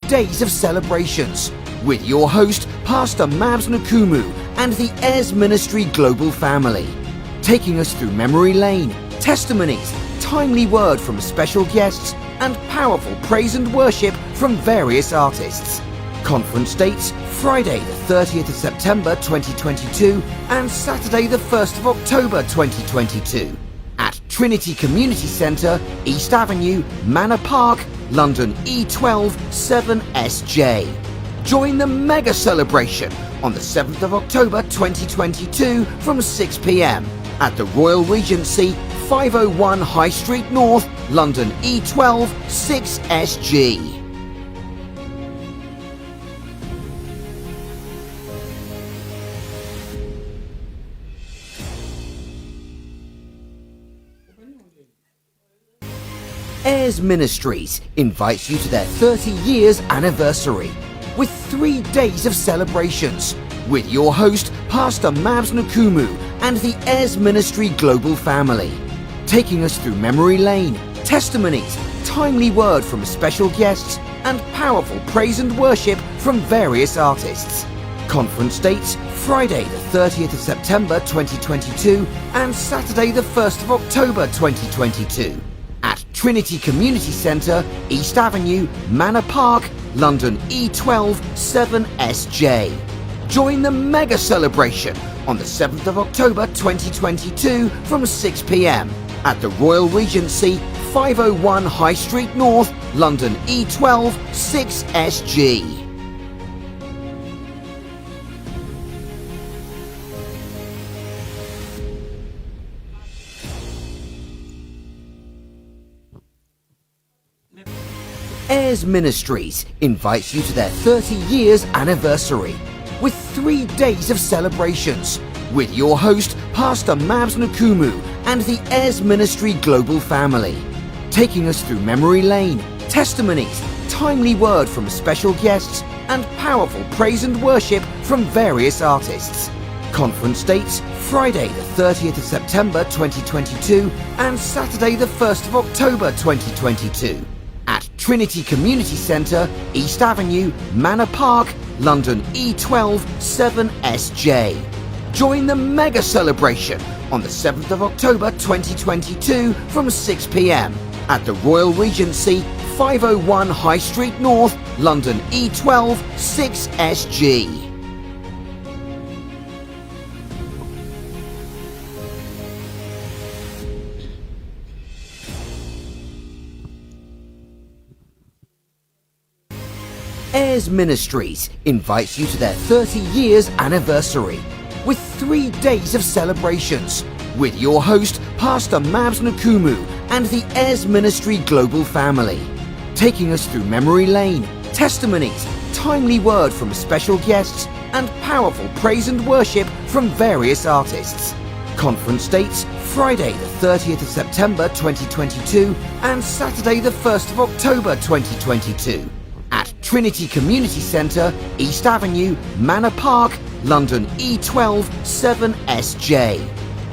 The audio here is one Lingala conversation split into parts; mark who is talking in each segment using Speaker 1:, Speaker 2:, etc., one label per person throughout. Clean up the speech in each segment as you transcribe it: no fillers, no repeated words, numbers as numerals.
Speaker 1: days of celebrations with your host, Pastor Mabs Nkumu, and the Heirs Ministry Global family, taking us through memory lane, testimonies, timely word from special guests, and powerful praise and worship from various artists. Conference dates: Friday the 30th of September 2022 and Saturday the 1st of October 2022 at Trinity Community Centre, East Avenue, Manor Park, London E12 7SJ. Join the mega celebration on the 7th of October 2022 from 6 p.m. at the Royal Regency, 501 High Street North, London E12 6SG. Heirs Ministries invites you to their 30 years anniversary with 3 days of celebrations with your host, Pastor Mabs Nkumu, and the Heirs Ministry Global family, taking us through memory lane, testimonies, timely word from special guests, and powerful praise and worship from various artists. Conference dates: Friday the 30th of September 2022 and Saturday the 1st of October 2022 at Trinity Community Centre, East Avenue, Manor Park, London E12 7SJ. Join the mega celebration on the 7th of October 2022 from 6 p.m. at the Royal Regency, 501 High Street North, London E12 6SG. Heirs Ministries invites you to their 30 years anniversary with 3 days of celebrations with your host, Pastor Mabs Nkumu, and the Heirs Ministry Global family, taking us through memory lane, testimonies, timely word from special guests, and powerful praise and worship from various artists. Conference dates: Friday the 30th of September 2022 and Saturday the 1st of October 2022 at Trinity Community Centre, East Avenue, Manor Park, London E12 7SJ. Join the mega celebration on the 7th of October 2022 from 6 p.m. at the Royal Regency, 501 High Street North, London E12 6SG. Heirs Ministries invites you to their 30 years anniversary with 3 days of celebrations with your host, Pastor Mabs Nkumu, and the Heirs Ministry Global family, taking us through memory lane, testimonies, timely word from special guests, and powerful praise and worship from various artists. Conference dates: Friday the 30th of September 2022 and Saturday the 1st of October 2022 at Trinity Community Centre, East Avenue, Manor Park, London E12 7SJ.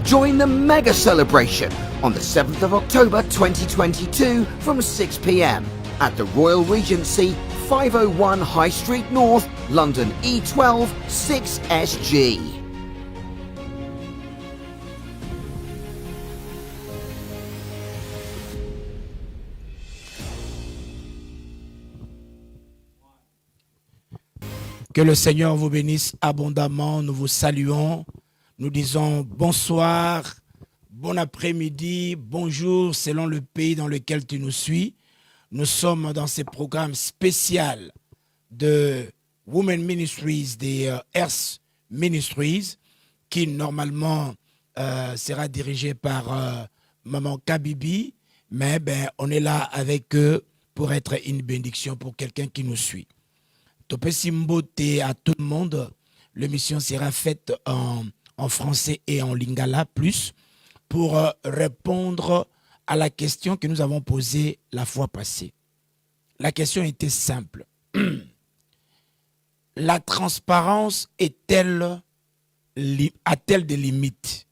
Speaker 1: Join the mega celebration on the 7th of October 2022 from 6 p.m. at the Royal Regency, 501 High Street North, London E12 6SG.
Speaker 2: Que le Seigneur vous bénisse abondamment. Nous vous saluons. Nous disons bonsoir, bon après-midi, bonjour selon le pays dans lequel tu nous suis. Nous sommes dans ces programmes spéciaux de Women Ministries, des Heirs Ministries, qui normalement sera dirigé par Maman Kabibi. Mais on est là avec eux pour être une bénédiction pour quelqu'un qui nous suit. Topé à tout le monde. L'émission sera faite en français et en lingala plus pour répondre à la question que nous avons posée la fois passée. La question était simple. La transparence a-t-elle des limites?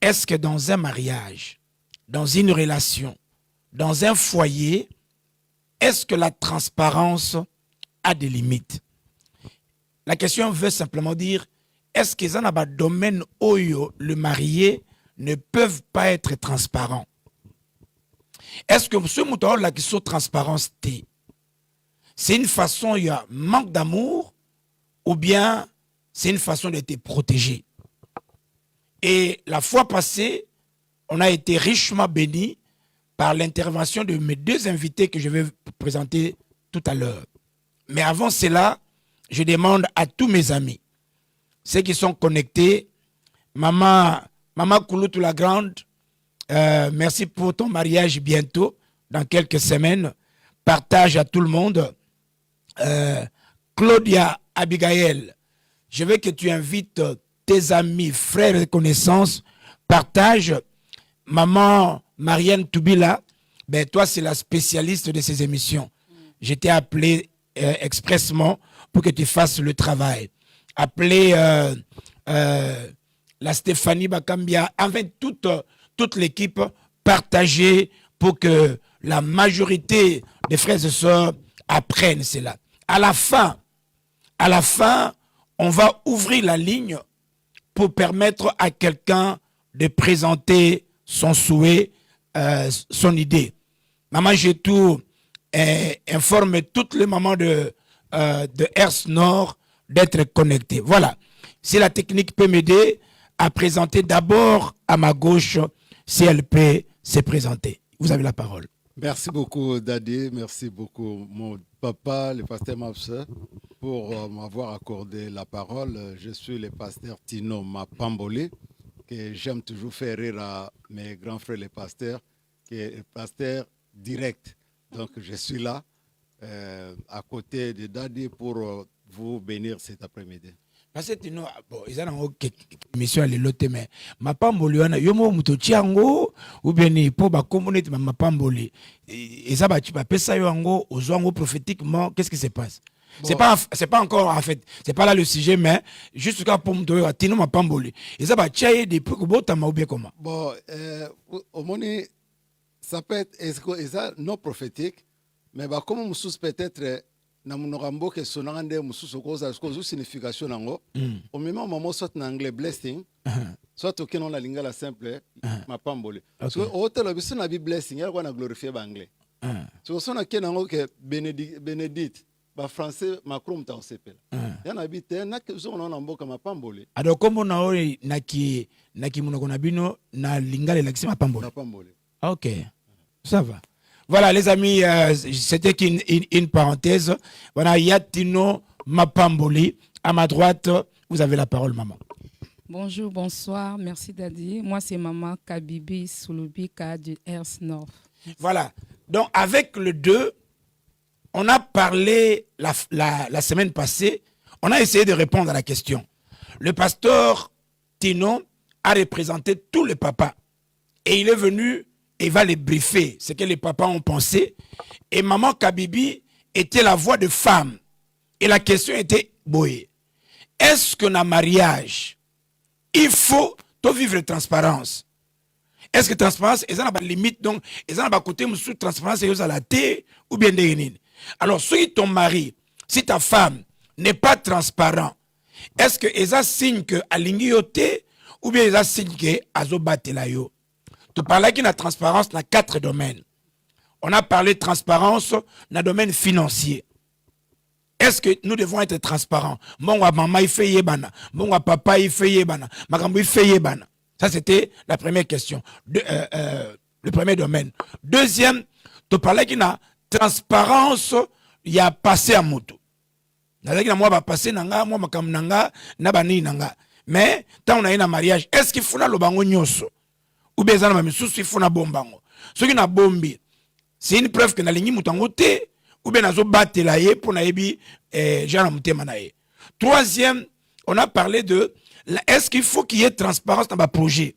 Speaker 2: Est-ce que dans un mariage, dans une relation, dans un foyer, est-ce que la transparence a des limites. La question veut simplement dire, est-ce que dans un domaine où le marié ne peuvent pas être transparents? Est-ce que ce mouton-là qui sont transparence, c'est une façon, il y a manque d'amour, ou bien c'est une façon d'être protégé? Et la fois passée, on a été richement bénis par l'intervention de mes deux invités que je vais présenter tout à l'heure. Mais avant cela, je demande à tous mes amis, ceux qui sont connectés, Maman Kouloutou la Grande, merci pour ton mariage bientôt, dans quelques semaines. Partage à tout le monde. Claudia Abigail, je veux que tu invites tes amis, frères et connaissances. Partage. Maman Marianne Toubila, ben toi c'est la spécialiste de ces émissions. Je t'ai appelé expressement pour que tu fasses le travail. Appelez la Stéphanie Bakambia, enfin toute l'équipe, partagée pour que la majorité des frères et sœurs apprennent cela. À la fin, on va ouvrir la ligne pour permettre à quelqu'un de présenter son souhait, son idée. Maman Jetou informe toutes les mamans de Ers Nord d'être connectées. Voilà. Si la technique peut m'aider à présenter d'abord à ma gauche, si elle peut se présenter. Vous avez la parole.
Speaker 3: Merci beaucoup, Daddy. Merci beaucoup, mon papa, le pasteur Mapsa, pour m'avoir accordé la parole. Je suis le pasteur Tino Mapamboli, que j'aime toujours faire rire à mes grands frères les pasteurs, qui est le pasteur direct. Donc, je suis là, à côté de Daddy, pour vous bénir cet après-midi.
Speaker 2: Parce que tu vois, bon, ils ont une mission à l'autre, mais ma pamboli, yo mo mutochiango ou bien ni po ba communauté ma pamboli. Et ça ba tu peux ça yo ango aux ango prophétiquement, qu'est-ce qui se passe? Bon. C'est pas encore en fait, c'est pas là le sujet, mais juste quand pour me dire tino ma pamboli. Et ça ba chaye des pour bota ma ou bien comment?
Speaker 3: Bon, au moins ça peut être ça non prophétique, mais bah comme on peut-être na munorambo ke sonangande mususu koza kozu signification nango au même moment soit en anglais blessing soit au kenon la lingala simple mapamboli so hôtel biso na bi blessing ya kwa na glorifier ba anglais so sona kenango ke benedict ba français macron ta osepela ya na bi te na ke zo na mboka mapamboli
Speaker 2: alors comme na ori na ki munoko na bino na lingala la kisema mapamboli. OK, ça va. Voilà les amis, c'était une parenthèse. Voilà, Yatino Mapamboli. À ma droite, vous avez la parole, maman.
Speaker 4: Bonjour, bonsoir, merci Daddy. Moi, c'est maman Kabibi Soulubika du Ers Nord.
Speaker 2: Voilà, donc avec le 2, on a parlé la semaine passée, on a essayé de répondre à la question. Le pasteur Tino a représenté tous les papas et il est venu et va les briefer, ce que les papas ont pensé. Et maman Kabibi était la voix de femme. Et la question était, boy, est-ce que dans le mariage, il faut vivre la transparence? Est-ce que transparence, ils ont des limites, donc, ils ont des côtés sous transparence, ils ont la thé ou bien des guenines. Alors, si ton mari, si ta femme n'est pas transparent, est-ce que ils ont signe que à l'ingioté ou bien ils ont signe que à zobatelayo? Tu parlais de la transparence dans 4 domaines. On a parlé de transparence dans le domaine financier. Est-ce que nous devons être transparents? Mon maman il fait yebana, mon papa il fait yebana, makambo il fait yebana. Ça c'était la première question. Le premier domaine. Deuxième, tu parlais de la transparence, il y a passé à moto. Moi va passer nanga, moi makam nanga, nabani nanga. Mais quand on a un mariage, est-ce qu'il faut la lobango nyoso? Ou bien ça il faut na bombango. Ce qui na bombi, c'est une preuve que na lingi mutango te ou bien nazo batela ye pour na yebi jana mutema na ye. Troisième, on a parlé de est-ce qu'il faut qu'il y ait transparence dans ma projet?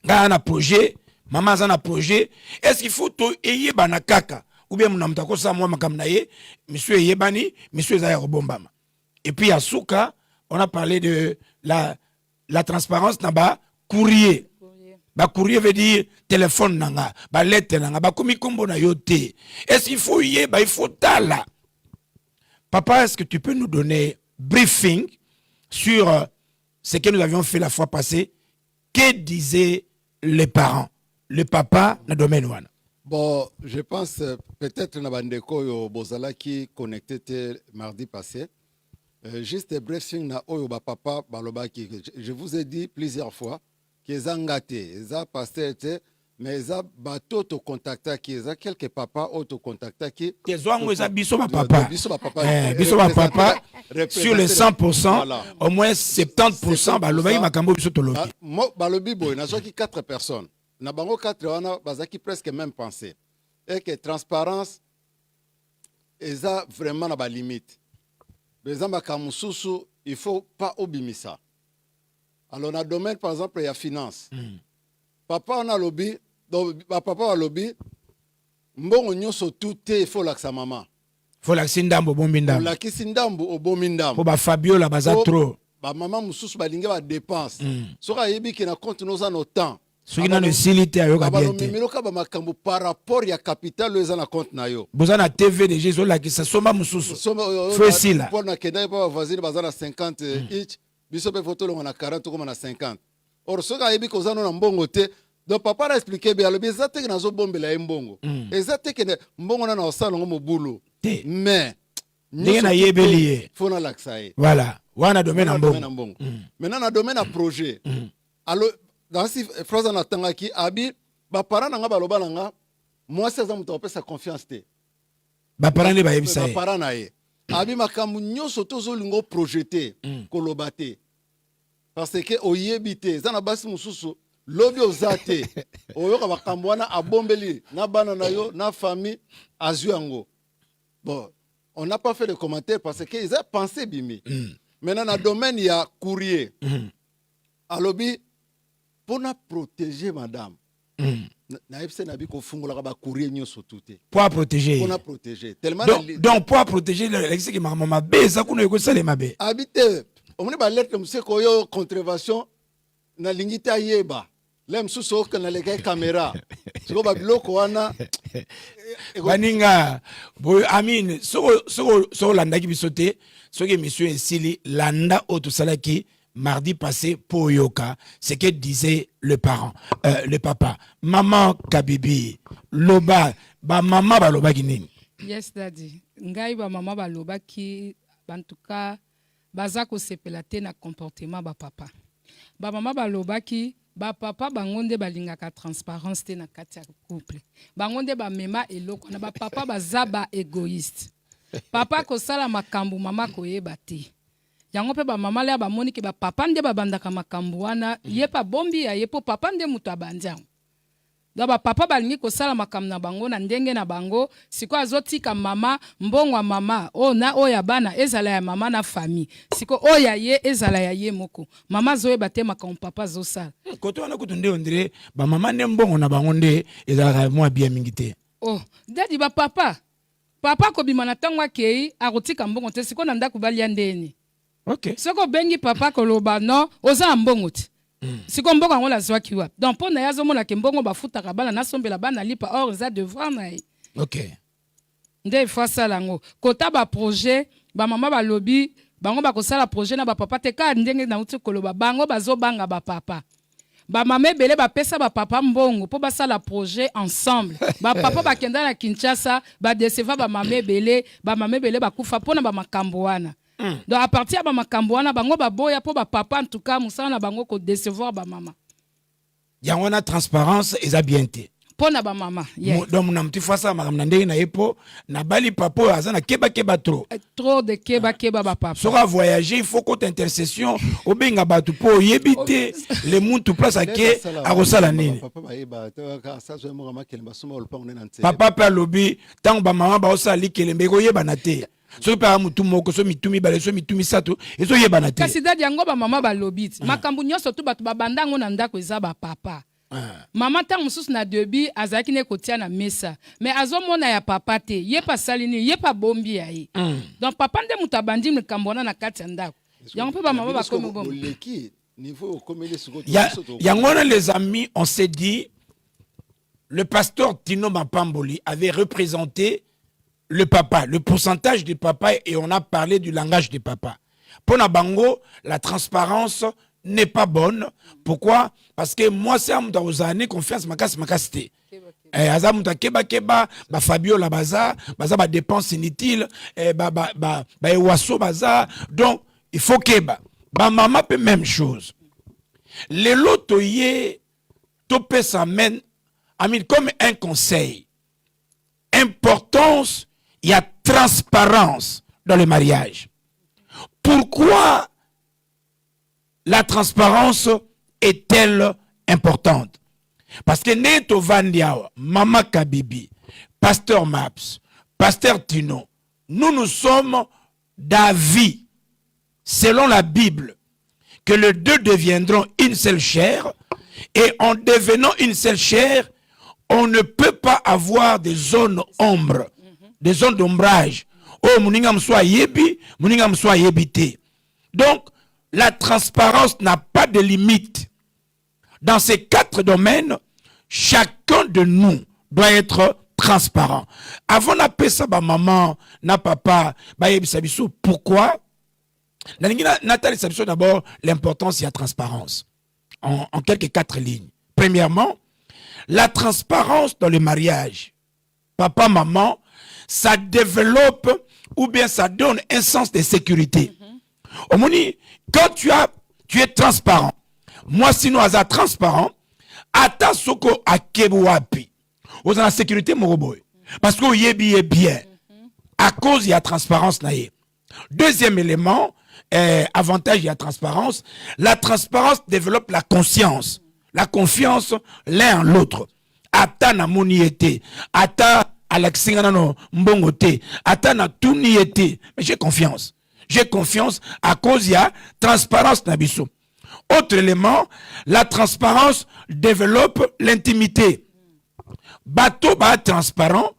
Speaker 2: Nga na projet, maman za na projet, est-ce qu'il faut to eye bana kaka ou bien muna mutako sa moi makam na ye, monsieur yebani, monsieur za ya bombama. Et puis à Souka, on a parlé de la transparence dans ba courrier. Ba courrier veut dire téléphone nanga, ba lettre nanga, ba komi kombo na yote. Est-ce qu'il faut y ba il faut tala. Papa, est-ce que tu peux nous donner briefing sur ce que nous avions fait la fois passée? Que disaient les parents, le papa, dans le domaine wana?
Speaker 3: Bon, je pense peut-être na bandeko yo bozala qui connecté mardi passé. Juste briefing na oyo ba papa baloba qui je vous ai dit plusieurs fois que zangate, za pasteur mais za bato to contacta qui za quelques papas auto contacta qui
Speaker 2: Tezwango za biso ba papa.
Speaker 3: Biso ba papa.
Speaker 2: Biso ba papa sur les 100%,
Speaker 3: voilà.
Speaker 2: au moins 70% baloba makambo biso tolobi.
Speaker 3: Balobi boy na qui 4 personnes. Na bango 4 wana bazaki presque même pensé. Et que transparence eza vraiment na ba limite. Bezamba kamususu il faut pas obimisa. Alors na domaine par exemple il y a finance. Papa on a lobby donc papa a lobby mbongo nyoso tout il faut laksa maman.
Speaker 2: Faut lakisa ndambo bombi ndambo.
Speaker 3: La kisi ndambo obomi ndambo.
Speaker 2: Pour ba Fabio la baza trop.
Speaker 3: Ba maman mususu balinga ba dépense. Soka yebi ki na compte nos en autant.
Speaker 2: Soki na no silite ayoka bien te.
Speaker 3: Memeloka ba makambo par rapport ya capital les na compte na yo.
Speaker 2: Bozana TV de Jésus la kisa soma mususu. Faut sila.
Speaker 3: Pour na kenda pa voisine bazana 50 each. Biso pe photo longa na 40 comme na 50. Or soka yebi ko zano na mbongo te. Donc papa a expliqué bien le bizate que nazo bombela mbongo. Ezate que mbongo na osala ngo mobulu. Mais
Speaker 2: ndenge na yebeli
Speaker 3: faut na laksaye.
Speaker 2: Voilà. Wana domaine na mbongo.
Speaker 3: Maintenant na domaine na projet. Alors dans si phrase na tangaki abi ba parents nga baloba nga moi c'est ça muto pesa confiance te.
Speaker 2: Ba parents ne ba yebisa.
Speaker 3: Ba parents na ye. Abi makambu nyoso tozo lingo projeter kolobate. Parce que oyebite zana basi mususu lobi ozate oyoka makambo wana abombeli na bana na yo na famille azuango. Bon, on n'a pas fait de commentaires parce qu'ils ont pensé bimi. Maintenant dans le domaine il y a courrier. Alobi pour protéger madame. Na epse na bi ko fungola ba courrier nyoso touté.
Speaker 2: Pour protéger.
Speaker 3: Pour protéger. Tellement
Speaker 2: donc pour protéger l'exi qui mama beza kuno yeko sale mabe.
Speaker 3: Habite omoni ba lettre monsieur ko yo contravention na lingita yeba. Lem suso ka na lega caméra. Siko ba biloko wana
Speaker 2: baninga boy amin so landa ki bisote so que monsieur Ensili landa otosalaki mardi passé pour Yoka, ce que disait le parent, le papa. Maman Kabibi, loba, ba maman ba loba kinini.
Speaker 4: Yes, daddy. Ngai ba maman ba loba ki, en tout cas, baza ko sepelate na comportement ba papa. Ba maman ba loba ki, ba papa bangonde balingaka transparence te na kati ya couple. Bangonde ba mema eloko na ba papa baza ba égoïste. Papa ko sala makambu mama ko yeba te. Yango pe ba mama le ba moni ke ba papa nde ba bandaka makambu wana ye pa bombi ya ye po papa nde mutu abandiango. Da ba papa balingi ko sala makambu na bango na ndenge na bango siko azotika mama mbongwa mama o na o ya bana ezala ya mama na famille siko o ya ye ezala ya ye moko mama zoe bate makambu papa zo sala
Speaker 2: koto wana kutunde ondire ba mama nde mbongo na bango nde ezala mwa bien mingi te.
Speaker 4: Oh dadi ba papa ko bimana tangwa kei akotika mbongo te siko na ndako balia ndeni.
Speaker 2: Ok.
Speaker 4: Soko bengi papa koloba no oza mbongo te. Siko mbongo ngo la zwaki wa. Donc pona yazo mona ke mbongo bafutaka bana na sombela bana lipa or za devoir na ye.
Speaker 2: Ok.
Speaker 4: Nde fa sala ngo. Kota ba projet ba mama ba lobby bango ba ko sala projet na ba papa te ka ndenge na uti koloba bango bazo banga ba papa. Ba mama ebele ba pesa ba papa mbongo po ba sala projet ensemble. Ba papa ba kenda na Kinshasa ba deceva ba mama ebele ba kufa pona ba makambo wana. Donc à partir de makambo wana bango ba boya po ba papa en tout cas musana bango ko décevoir ba mama.
Speaker 2: Yangona transparence eza bien te.
Speaker 4: Pona ba mama. Yeah.
Speaker 2: Donc na mti fasa makam na ndenge na yepo na bali papa azana keba trop.
Speaker 4: Trop de keba ba papa.
Speaker 2: Sora voyager il faut que intercession obenga batu po yebite le muntu place ake akosala nini. Papa pa lobi tant ba mama ba osali kelembe ko yeba na te. So pa mutu moko so mitumi bale so mitumi sato eso yeba na te.
Speaker 4: Kasi dadi yango ba mama ba lobit. Makambu nyoso tu batu ba bandango na ndako eza ba papa. Mama tang mususu na debi azaki ne kotia na mesa. Mais azomona ya papa te. Ye pa salini, ye pa bombi ya ye. Donc papa nde mutu abandi mkambona na kati ya ndako. Yango pe ba mama ba komi bombi.
Speaker 2: Yangona les amis, on s'est dit le pasteur Tino Mapamboli avait représenté le papa, le pourcentage du papa, et on a parlé du langage du papa. Pour Nabango, la transparence n'est pas bonne. Pourquoi? Parce que moi, c'est un peu confiance, ma casse. Azamuta keba keba ba Fabio la baza ba dépenses inutiles ba ewaso baza, donc il faut keba ba maman peut même chose les loto ye topé ça mène ami comme un conseil importance, il y a transparence dans le mariage. Pourquoi la transparence est-elle importante? Parce que Neto Vandiawa, Mama Kabibi, Pasteur Maps, Pasteur Tino, nous sommes d'avis, selon la Bible, que les deux deviendront une seule chair, et en devenant une seule chair, on ne peut pas avoir des zones ombres, des zones d'ombrage. Oh, Mouningam soit yebi, Mouningam soit yebité. Donc, la transparence n'a pas de limite. Dans ces 4 domaines, chacun de nous doit être transparent. Avant d'appeler ça, maman, na papa, pourquoi? Nathalie Sabiso, d'abord, l'importance, il y a transparence. En quelques 4 lignes. Premièrement, la transparence dans le mariage. Papa, maman, ça développe ou bien ça donne un sens de sécurité. Omoni, quand tu es transparent, moi sinon aza transparent, ata soko akebuapi. Vous avez la sécurité moroboy. Parce que yebi est bien. À cause il y a transparence naïe. Deuxième élément, avantage il y a transparence. La transparence développe la conscience. La confiance l'un en l'autre. Ata na moniete, ata alexingana no mbongote, ata na tuniete. Mais j'ai confiance. J'ai confiance à cause il y a transparence nabiso. Autre élément, la transparence développe l'intimité. Bateau ba transparent,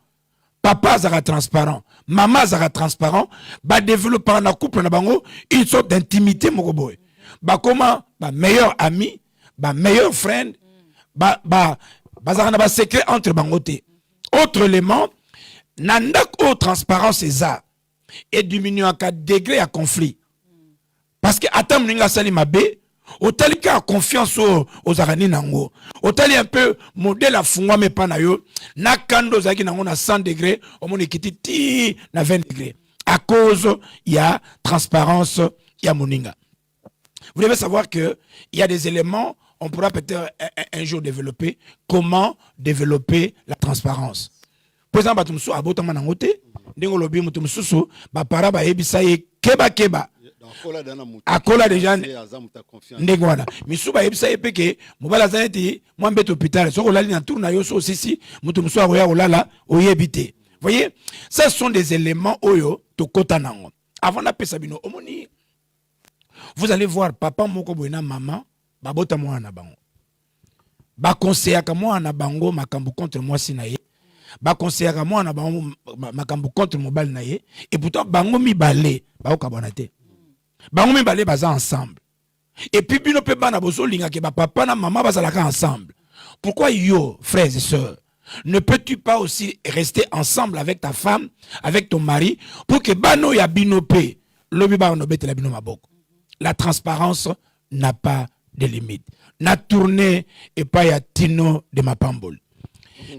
Speaker 2: papa sera transparent, maman sera transparent, ba développer dans couple na bango une sorte d'intimité mokoboy. Ba comment ba meilleur ami, ba meilleur friend, ba secret entre bangote. Autre élément, nandak au transparence eza et diminue à 4 degrés à conflit. Parce que atam ninga sali mabe, otali ka confiance aux arani nango. Otali un peu modèle à fungwa me pa na yo, na kando zaki nango na 100 degrés, au moni kiti ti na 20 degrés. À cause il y a transparence, il y a moninga. Vous devez savoir que il y a des éléments, on pourra peut-être un jour développer comment développer la transparence. Par exemple, batumsu abotama nangote, ndingo lobi mutumsusu ba para ba ebisa ye keba. Akola déjà ndingo wana. Misuba ebisa ye peke mobala zaneti mwambe hôpital. Soko lali na tour na yo so sisi mutumsu akoya olala oyebite. Voyez, ce sont des éléments oyo to kota nango. Avant d'appeler Sabino omoni, vous allez voir papa moko boina maman babota mwana bango. Ba conseillaka mwana bango makambu contre moi sinaye. Ba conseillaka mwana bango makambu contre mobile naye et pourtant bango mibale ba okabonate. Bango mibale baza ensemble. Et puis bino pe bana bozo linga ke ba papa na maman bazalaka ensemble. Pourquoi yo frères et sœurs ne peux-tu pas aussi rester ensemble avec ta femme, avec ton mari pour que bano ya bino pe lobi ba no bete la bino maboko. La transparence n'a pas de limite. Na tourné et pas ya tino de ma pambol.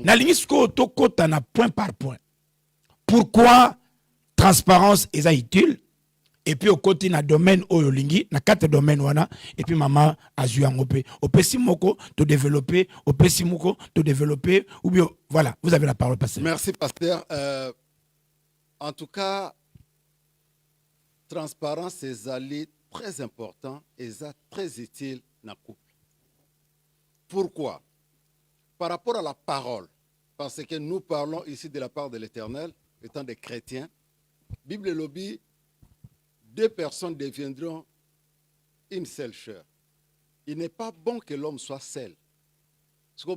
Speaker 2: Na lingisko to kota na point par point. Pourquoi transparence est utile? Et puis au côté na domaine oyolingi na 4 domaines wana et puis maman azu ngope opesi moko to développer opesi moko to développer ou bien voilà, vous avez la parole pasteur.
Speaker 3: Merci pasteur. En tout cas, transparence est allié très important et très utile dans le couple. Pourquoi? Par rapport à la parole, parce que nous parlons ici de la part de l'Éternel, étant des chrétiens, Bible lobby, 2 personnes deviendront une seule chair. Il n'est pas bon que l'homme soit seul. Ce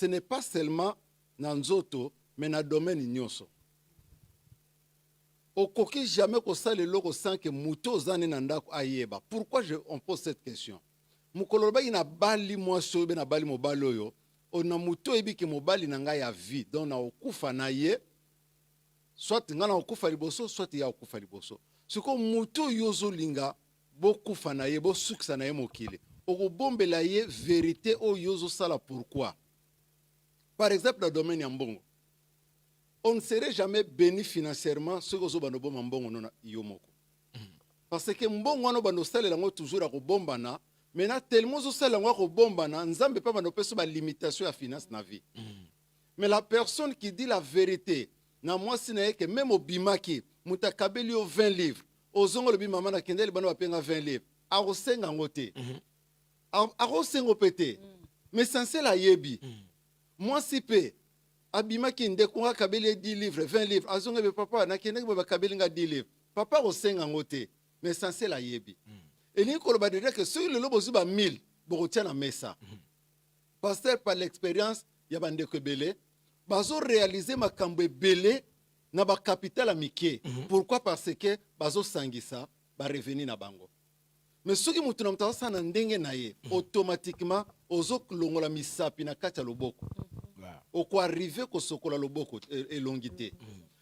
Speaker 3: n'est pas seulement dans Nzoto, mais dans le domaine nyonso. Okoki jamais ko sale loko sans que muto zane nandako ayeba. Pourquoi on pose cette question? Mukoloba ina bali moi sobe na bali mobalo yo ona muto ebiki mobali na ngai ya vie donc na okufa na ye soit nga na okufa liboso soit ya okufa liboso siko muto yozo linga bokufa na ye bosukisa na ye mokili okobombela ye vérité o yozo sala pourquoi par exemple dans le domaine ya mbongo on ne serait jamais béni financièrement ce que zo bano bomba mbongo nona yo moko parce que mbongo wana bano salela ngo toujours a kobombana maintenant tellement zo salela ngo kobombana nzambe pa bano peso ba limitation ya finance na vie mais la personne qui dit la vérité na moi sina que même au bimaki mutakabeli yo 20 livres ozongo le bimama na kendele bano bapenga 20 livres a kosenga ngote a kosengo pété mais censé la yebi moi si pe abimaki ndeko kabeli 10 livres 20 livres azonga be papa na kendele ba kabeli nga 10 livres papa kosenga ngote mais censé la yebi et ni ko ba dire que sur le lobo zuba 1000 bokotia na mesa pasteur par l'expérience ya bandeko belé bazo réaliser makambo ebele na ba capital amike pourquoi parce que bazo sangisa ba revenu na bango mais soki mutu na mutawa sana ndenge na ye automatiquement ozo longola misapi na kati ya loboko oko arriver ko sokola loboko elongité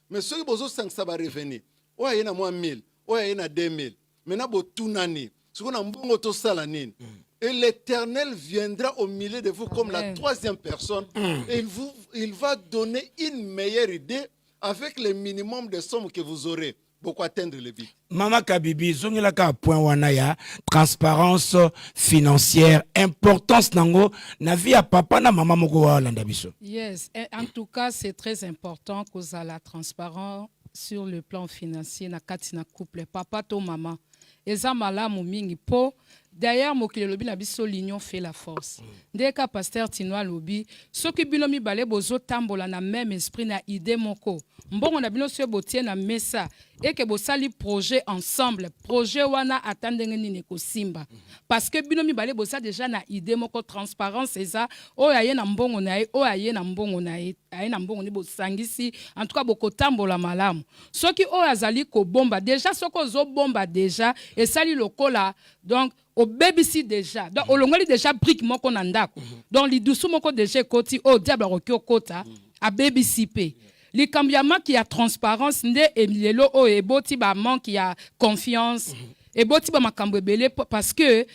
Speaker 3: mais soki bozo sangisa ba revenu oya na mwa 1000 oya na 2000 maintenant botunani soki na mbongo to sala nini et l'Éternel viendra au milieu de vous comme la troisième personne et il va donner une meilleure idée avec le minimum de sommes que vous aurez pour atteindre le but.
Speaker 2: Mama Kabibi, zongilaka point wana ya transparence financière, importance nango na vie à papa na maman moko wa landa biso.
Speaker 4: Yes, en tout cas, c'est très important que ça la transparence sur le plan financier na kati na couple papa to maman. Eza malamu mingi po d'ailleurs mokile lobi na biso l'union fait la force. Ndeka pasteur Tinoa lobi soki bino mibale bozo tambola na même esprit na idée moko. Mbongo na bino so botie na mesa et que bosali projet ensemble. Projet wana atandenge nini ko simba. Parce que bino mibale bosa déjà na idée moko transparence eza o yaye na mbongo na ye o yaye na mbongo na ye aye na mbongo ni bosangisi en tout cas boko tambola malamu. Soki o azali ko bomba déjà soko zo bomba déjà et sali lokola donc au BBC déjà donc au longoli déjà brique moko na ndako donc li dusu moko déjà koti au diable rokyo kota a BBCP li kambiama qui a transparence nde emilelo o eboti ba manque ya confiance eboti ba makambo ebele parce que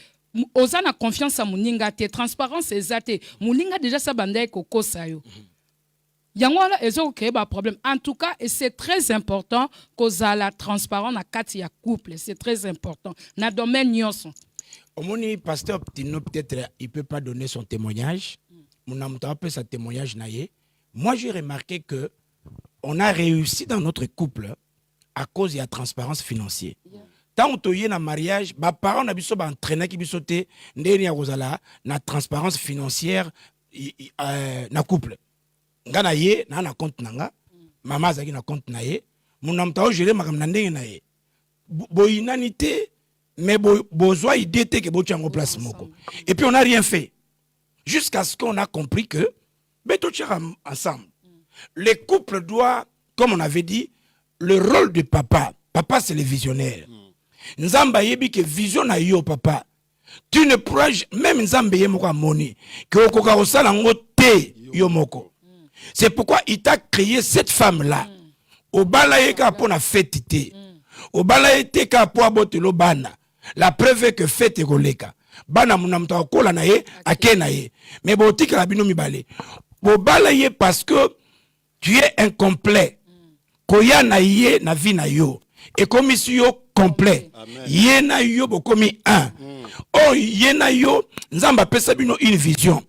Speaker 4: oza na confiance a muninga te transparence ezate muninga déjà sa banda kokosa yo yango wana ezo créer ba problème en tout cas et c'est très important que la transparence na kati ya couple c'est très important na domaine nyonso.
Speaker 2: Omoni pasteur Tino peut-être il peut pas donner son témoignage. Mon âme t'a appelé sa témoignage naïe. Moi j'ai remarqué que on a réussi dans notre couple à cause de la transparence financière. Tant on y na mariage, ba parents na biso ba entraîner ki biso te ndeni ya kozala na transparence financière na couple. Nga na ye na compte nanga, mama zaki na compte na ye, mon âme t'a géré makam na ndenge na ye. Boinanité mais besoin idée que botu en place moko. Et puis on n'a rien fait jusqu'à ce qu'on a compris que beto tchera ensemble. Le couple doit, comme on avait dit, le rôle de papa. Papa c'est le visionnaire. Nzamba yebi que vision na yo papa. Tu ne pourras même nzamba yemoko moni que okoka osala ngote yo moko. C'est pourquoi il t'a créé cette femme là. Obala yeka pona fetité. Obala yeka po abotelo bana. La preuve est que fête goleka. Bana munamta kola na ye akena ye. Mais botika la bino mibale. Obala ye parce que tu es incomplet. Koya na ye na vie na yo. Et comme si yo complet. Ye na yo bokomi un. Oh ye na yo nzamba pesa bino une vision.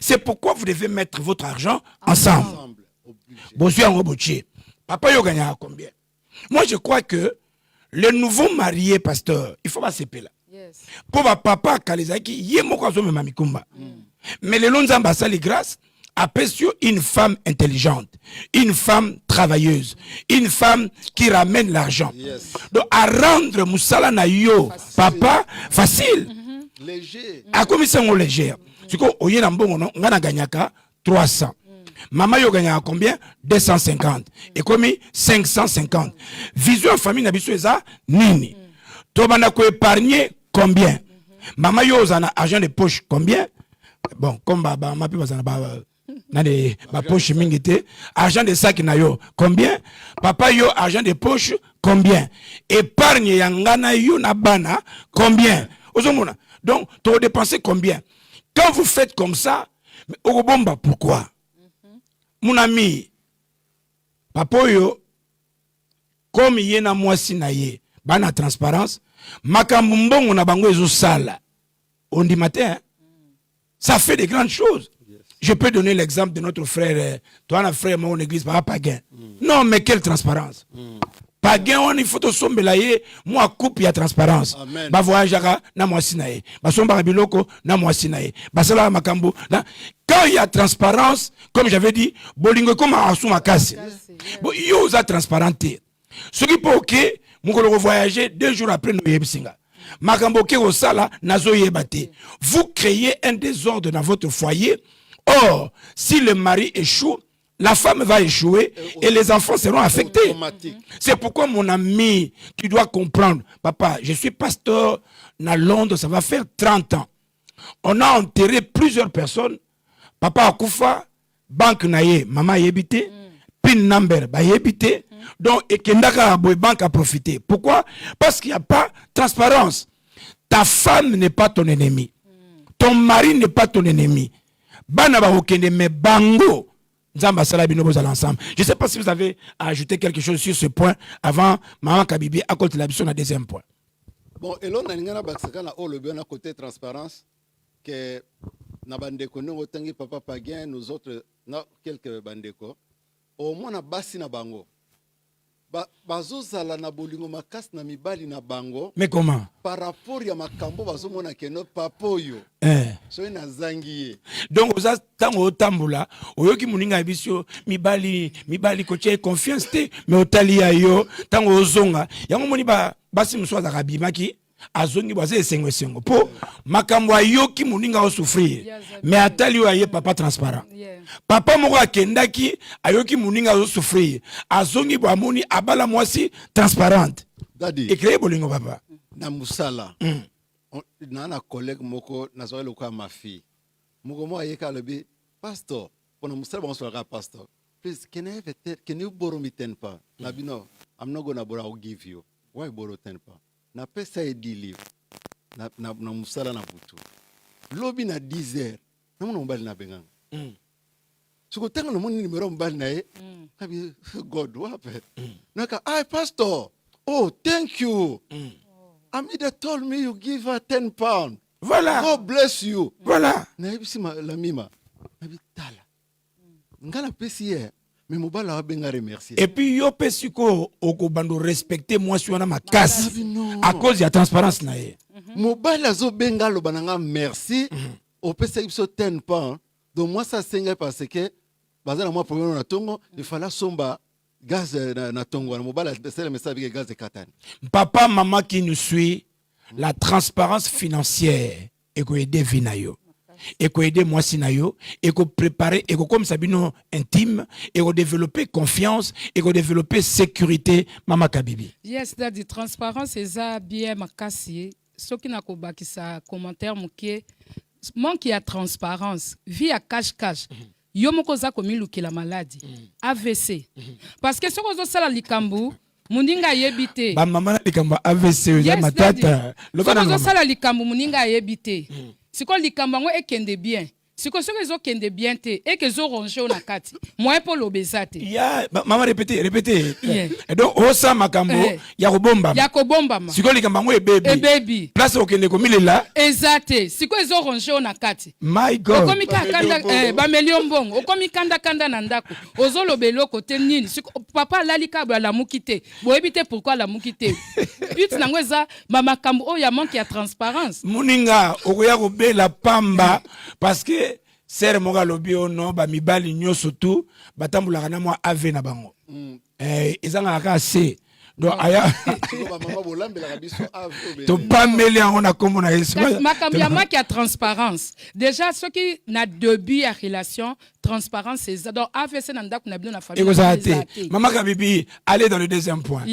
Speaker 2: C'est pourquoi vous devez mettre votre argent ensemble. Bonsoir en boutier. Papa yo gagne combien? Moi je crois que le nouveau marié pasteur, il faut pas s'épeler là. Yes. Pour papa Kalizaki, yé moko zo mema mikumba. Mais le lonzamba sali grâce appelle une femme intelligente, une femme travailleuse, une femme qui ramène l'argent. Yes. Donc à rendre musala na yo facile. Papa facile.
Speaker 3: Léger.
Speaker 2: A comme ça on léger. C'est quoi oye na mbongo non ngana ganyaka 300. Maman yo gagne combien? 250. Et comme 550. Vision famille na biso eza nini? To bana ko épargner combien? Maman yo zana argent de poche combien? bon comme ma pe bazana na de ba poche mingité argent de sac na yo combien papa yo argent de poche combien épargne yangana yo na bana combien ozomona donc tu dépenser combien quand vous faites comme ça okobomba pourquoi mon ami papa yo comme yena mwasi na ye bana transparence makambo mbongo na bango ezo sala on dit matin ça fait de grandes choses. Je peux donner l'exemple de notre frère, toi, un frère, mon église, pas Paguin. Non, mais quelle transparence. Paguin, on il faut te somber là, moi, coupe, il y a transparence. Ba voyagera, na moi sinae. Ba somba biloko, na moi sinae. Ba sala makambo. Quand il y a transparence, comme j'avais dit, bolingo comme à souma casse. Bon, il y a transparenté. Ce qui peut ok, mon collègue voyager 2 jours après nous yebsinga. Makambo ke osala, nazo yebate. Vous créez un désordre dans votre foyer. Or, si le mari échoue, la femme va échouer et les enfants seront affectés. C'est pourquoi, mon ami, tu dois comprendre. Papa, je suis pasteur à Londres, ça va faire 30 ans. On a enterré plusieurs personnes. Papa Akoufa, banque naye, maman yébité, PIN number, ba yébité. Donc, et Kendaka banque a profité. Pourquoi? Parce qu'il n'y a pas transparence. Ta femme n'est pas ton ennemi. Ton mari n'est pas ton ennemi. Bana ba okende me bango nzamba sala bino bozala ensemble. Je sais pas si vous avez ajouté quelque chose sur ce point avant maman Kabibi à côté de la mission na deuxième point.
Speaker 3: Bon, et là on a ngana baksaka na le bien à côté transparence que na bandeko no otangi papa Paguin nous autres na quelques bandeko au moins na basi na bango. Bazozala na bolingo makasi na mibali na bango.
Speaker 2: Mais comment?
Speaker 3: Par rapport ya makambo bazomona keno papoyo. So ina zangiye.
Speaker 2: Donc oza tango otambula oyoki muninga bisio mibali koche confiance te mais otali ya yo tango ozonga yango moni basi muswaza kabimaki azongi baze esengo po makambo ayoki muninga osouffrir mais atali yo aye papa transparent. Papa moko akendaki ayoki muninga osouffrir azongi bamoni abala mwasi transparente.
Speaker 3: Dadi.
Speaker 2: Écrit bolingo papa.
Speaker 3: Na musala. Na collègue moko nazoe lokwa ma fille. Moko mo ayeka lobi pastor pona musala bon soira pastor. Please can you borrow me 10 pounds? Nabino I'm not gonna borrow, I'll give you. Why borrow 10 pounds? Na pesa e deliver. Na musala na butu. Lobi na 10 heures. Na mona mbali na benganga. Suko tanga no moni numero mbali na e. Kabi God what happened? Naka pastor. Oh, thank you. Amida told me you give her 10 pounds.
Speaker 2: Voilà.
Speaker 3: God bless you.
Speaker 2: Voilà.
Speaker 3: Na ebisi la mima. Nabi tala. Ngana pesi ye. Mais mobala wa benga remercier.
Speaker 2: Et puis yo pesiko okobando respecter moi sur ma casse à cause de la transparence na ye.
Speaker 3: Mobala zo benga lo bananga merci. Au pesa ibiso 10 pounds. Donc moi ça senga parce que bazana moi problème na tongo, il fallait somba gaz na tongo na mobala c'est le message avec gaz de katane.
Speaker 2: Papa maman qui nous suit, la transparence financière et ko aider vinayo. Et ko aider moi sinayo et ko préparer et ko comme sabino intime et ko développer confiance et ko développer sécurité mama Kabibi.
Speaker 4: Yes, daddy, transparence eza bien makasi. Soki na ko bakisa commentaire mukie manque ya transparence via cache. Yo moko za komi lukila maladie AVC parce que soko zo sala likambu muninga yebite
Speaker 2: ba mama na likambu AVC ya matata
Speaker 4: soko zo sala likambu muninga yebite siko likambu ngo ekende bien siko soko zo kende bien te et que zo ronger na kati moi pour l'obésate
Speaker 2: ya maman répétez et donc osa makambo ya kobomba siko likambu ngo e baby place okende komilela
Speaker 4: exacte siko zo ronger na kati
Speaker 2: my god
Speaker 4: okomi kanda ba million bongo okomi kanda na ndako ozolo beloko te nini siko papa lalika la mukite boyebite pourquoi la mukite but nango eza makambo o ya manque ya transparence
Speaker 2: muninga okoya kobela pamba parce que sere moga lobi ono ba mibali nyoso tu batambula kana mwa ave na bango ezanga ka se donc aya
Speaker 3: mama bolambela kabiso ave
Speaker 2: to pameli on a comme on a
Speaker 4: makambo ya manque ya transparence déjà ce qui na début ya relation transparence c'est ça donc AVC na ndako na bino na famille
Speaker 2: Maman Kabibi allez dans le deuxième point.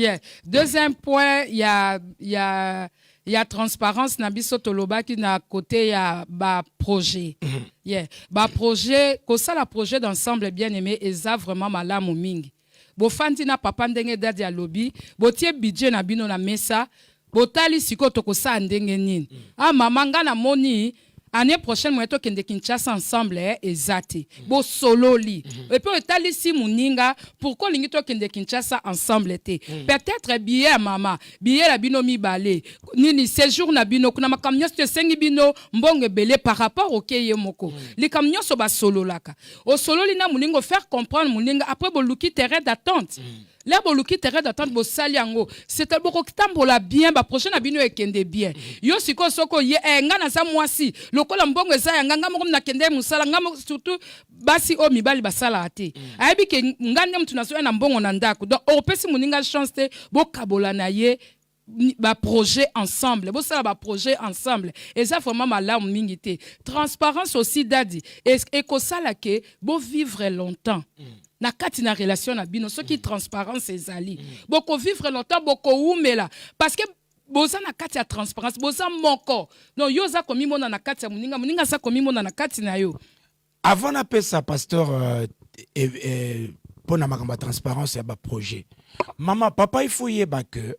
Speaker 4: Deuxième point il y a Il y a transparence na biso tolobaki na côté ya ba projet. Yeah, ba projet, ko ça la projet d'ensemble bien aimé eza vraiment malamu mingi. Bo fandi na papa ndenge dadi ya lobby, bo tie budget na bino na mesa, bo tali siko toko sa ndenge nini. Ah mama nga na moni année prochaine moi to kende Kinshasa ensemble ezati. Bo solo li. Et puis tali si muninga pourquoi lingi to kende Kinshasa ensemble te. Peut-être billet mama, billet la bino mi balé. Nini séjour na bino kuna makamyo te sengi bino mbonge belé par rapport au keye moko. Les camions so ba solo laka. Au solo li na muningo faire comprendre muninga après bo luki terrain d'attente. Là, boluki terrain d'attente bo saliango. C'était beaucoup tambola bien, ba prochaine abino ekende bien. Yo siko soko ye nga na sa mwasi. Lokola mbongo eza nga mo na kende musala nga surtout basi o mibali basala ate. Ayebi ke ngande mtu naso na mbongo na ndako. Donc opesi muninga chance te bo kabola na ye ba projet ensemble. Bo sala ba projet ensemble. Et ça vraiment malamu mingi te. Transparence aussi dadi. Et ko sala ke bo vivre longtemps. Na kati na relation na bino ce qui transparence ezali boko vivre longtemps boko umela parce que boza na kati ya transparence boza moko non yo za komi mona na kati ya muninga sa komi mona na kati na yo
Speaker 2: avant na pesa pasteur pour na makamba transparence ya ba projet mama papa il faut yeba que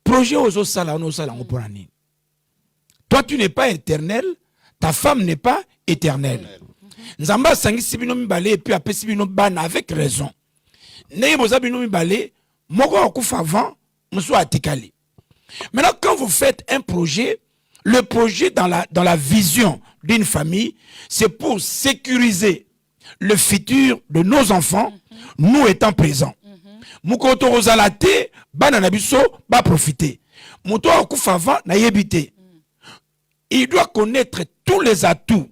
Speaker 2: projet ozo sala no sala ngopona nini. Toi tu n'es pas éternel, ta femme n'est pas éternelle. Nzamba sangisi bino mibale et puis apesi bino bana avec raison. Neye boza bino mibale, moko akufa avant, musu atikali. Maintenant quand vous faites un projet, le projet dans la vision d'une famille, c'est pour sécuriser le futur de nos enfants, nous étant présents. Mukoto rozalate, bana nabiso ba profiter. Muto akufa avant na yebite. Il doit connaître tous les atouts.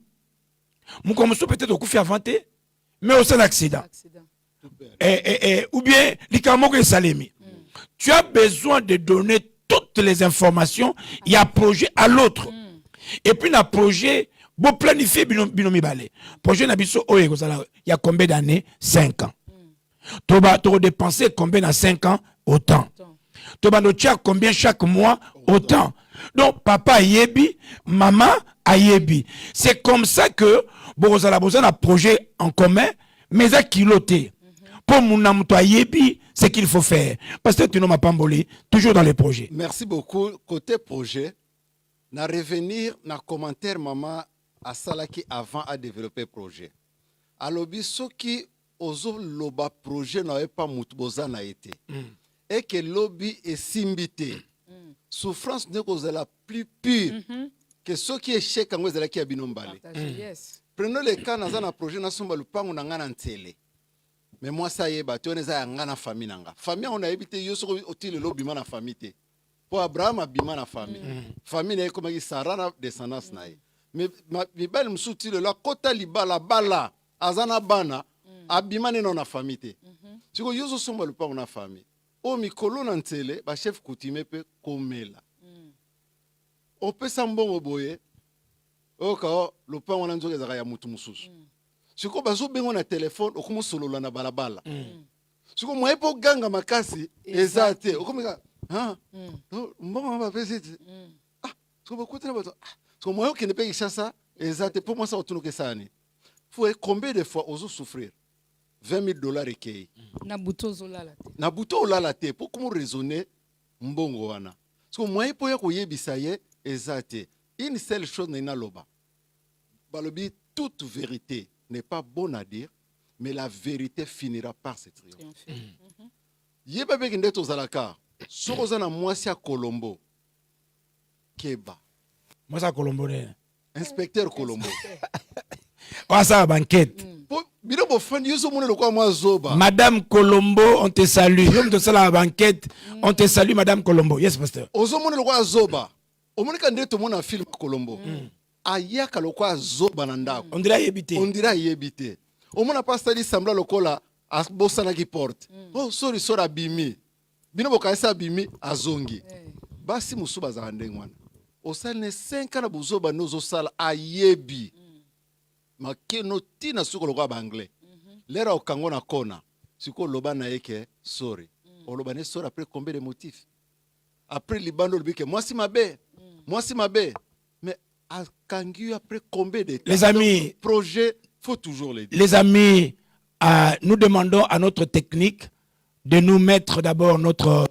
Speaker 2: Moukomoso peut-être au coup fait avanter, mais au sein d'accident. Ou bien, l'Ikamoko et Salemi. Tu as besoin de donner toutes les informations. Il y a un projet à l'autre. Et puis, il y a un projet, pour planifier binomi balé. Projet Nabiso, il y a combien d'années? 5 ans. Tu vas dépenser combien dans 5 ans? Autant. Tu vas combien chaque mois? Autant. Donc, papa yebi, maman ayebi. C'est comme ça que Borozala a un projet en commun, mais à kiloté. Pour mon amour ayebi, c'est qu'il faut faire. Parce que tu n'as pas mboli, toujours dans les projets.
Speaker 3: Merci beaucoup. Côté projet, na revenir na commentaire maman à Salaki avant à développer projet. Alors, ceux qui osent loba projet n'avaient pas moutboza na été. Et que lobby est simbité. Souffrance n'est pas la plus pure que ceux qui échec en la qui abinombali. Prenons le cas dans un projet national lupango nangana ntele. Mais moi ça y est bato on eza ngana famille nanga. Famille on a évité yo so otile lobby na famille. Pour Abraham abima na famille. Famille na comme Sarah na descendance na. Mais bibel msuti le la kota libala bala azana bana abima ne na famille. Siko yo so somba lupango na famille. O mikolo na ntele ba chef coutumier pe komela. O pesa mbongo boye. O ka lo pa wana nzoka ezaka ya mutu mususu. Siko bazo bengo na téléphone okumo solola na balabala. Siko moye po ganga makasi ezate. Okomeka mbongo ba pesa. Siko bakutana bato. Siko moye okende pe Kinshasa ezate pour moi ça otunuke sani. Faut combien de fois ozo souffrir? $20 ekei.
Speaker 4: Na buto zolala te.
Speaker 3: Na buto olala te pour comment raisonner mbongo wana. Parce que moi po ya koyebisa ye ezate. Une seule chose na loba. Balobi toute vérité n'est pas bonne à dire, mais la vérité finira par se triompher. Yeba be ndeto zalaka. Soko na mwasi ya Colombo. Keba.
Speaker 2: Mwasi ya Colombo ne.
Speaker 3: Inspecteur Colombo.
Speaker 2: Wasa banquette.
Speaker 3: Madame
Speaker 2: Colombo, on te salue. On te salue à la banquette. On te salue, Madame Colombo. Yes, pasteur.
Speaker 3: On dirait yébité. On dirait yébité. On n'a pas stadi sembla lokola a bosana qui porte. Oh sorry sora bimi. Bino bokaisa bimi azongi. Basi musuba za ndengwana. Osane 5 ans na buzoba nozo sala ayebi. Makeno tina suko lokwa banglais. Lera okango na kona. Siko loba na yeke sorry. Oloba ne sorry après combien de motifs? après libando le moi si mabe mais à Kangu après combien de temps?
Speaker 2: Les amis,
Speaker 3: projet faut toujours les dire.
Speaker 2: Les amis, nous demandons à notre technique de nous mettre d'abord notre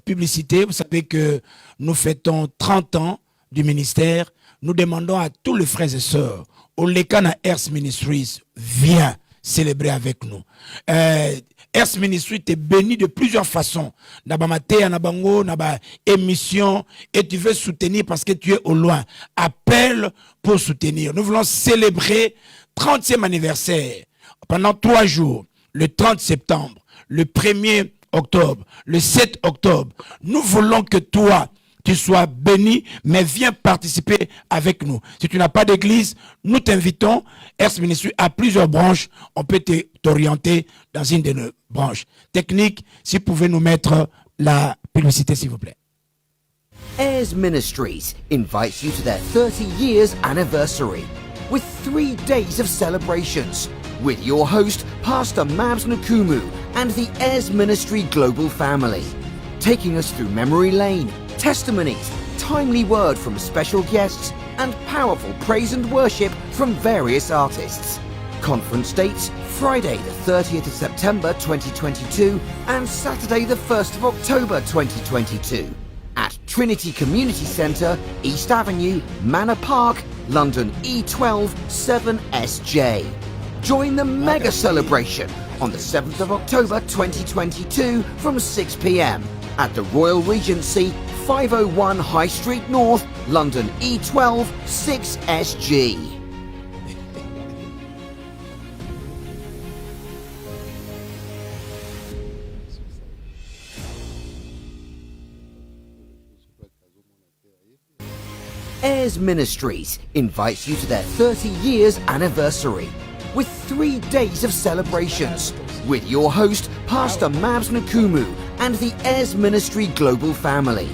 Speaker 2: publicité. Vous savez que nous fêtons 30 ans du ministère. Nous demandons à tous les frères et sœurs, au Lekana Earth Ministries, viens célébrer avec nous. Earth Ministries est béni de plusieurs façons. Nabamate, nabango, naba émission, et tu veux soutenir parce que tu es au loin. Appelle pour soutenir. Nous voulons célébrer 30e anniversaire pendant 3 jours, le 30 septembre, le 1er octobre, le 7 octobre. Nous voulons que toi, tu sois béni, mais viens participer avec nous. Si tu n'as pas d'église, nous t'invitons. Earth Ministry a plusieurs branches. On peut t'orienter dans une de nos branches. Technique, si vous pouvez nous mettre la publicité, s'il vous plaît.
Speaker 1: Airs Ministries invites you to their 30 years anniversary with 3 days of celebrations with your host, Pastor Mabs Nkumu, and the Airs Ministry global family, taking us through memory lane, testimonies, timely word from special guests, and powerful praise and worship from various artists. Conference dates, Friday the 30th of September 2022 and Saturday the 1st of October 2022 at Trinity Community Centre, East Avenue, Manor Park, London E12 7SJ. Join the mega celebration on the 7th of October 2022 from 6 p.m. at the Royal Regency, 501 High Street North, London E12 6SG. Airs Ministries invites you to their 30 years anniversary with 3 days of celebrations with your host, Pastor Mabs Nkumu, and the Airs Ministry global family,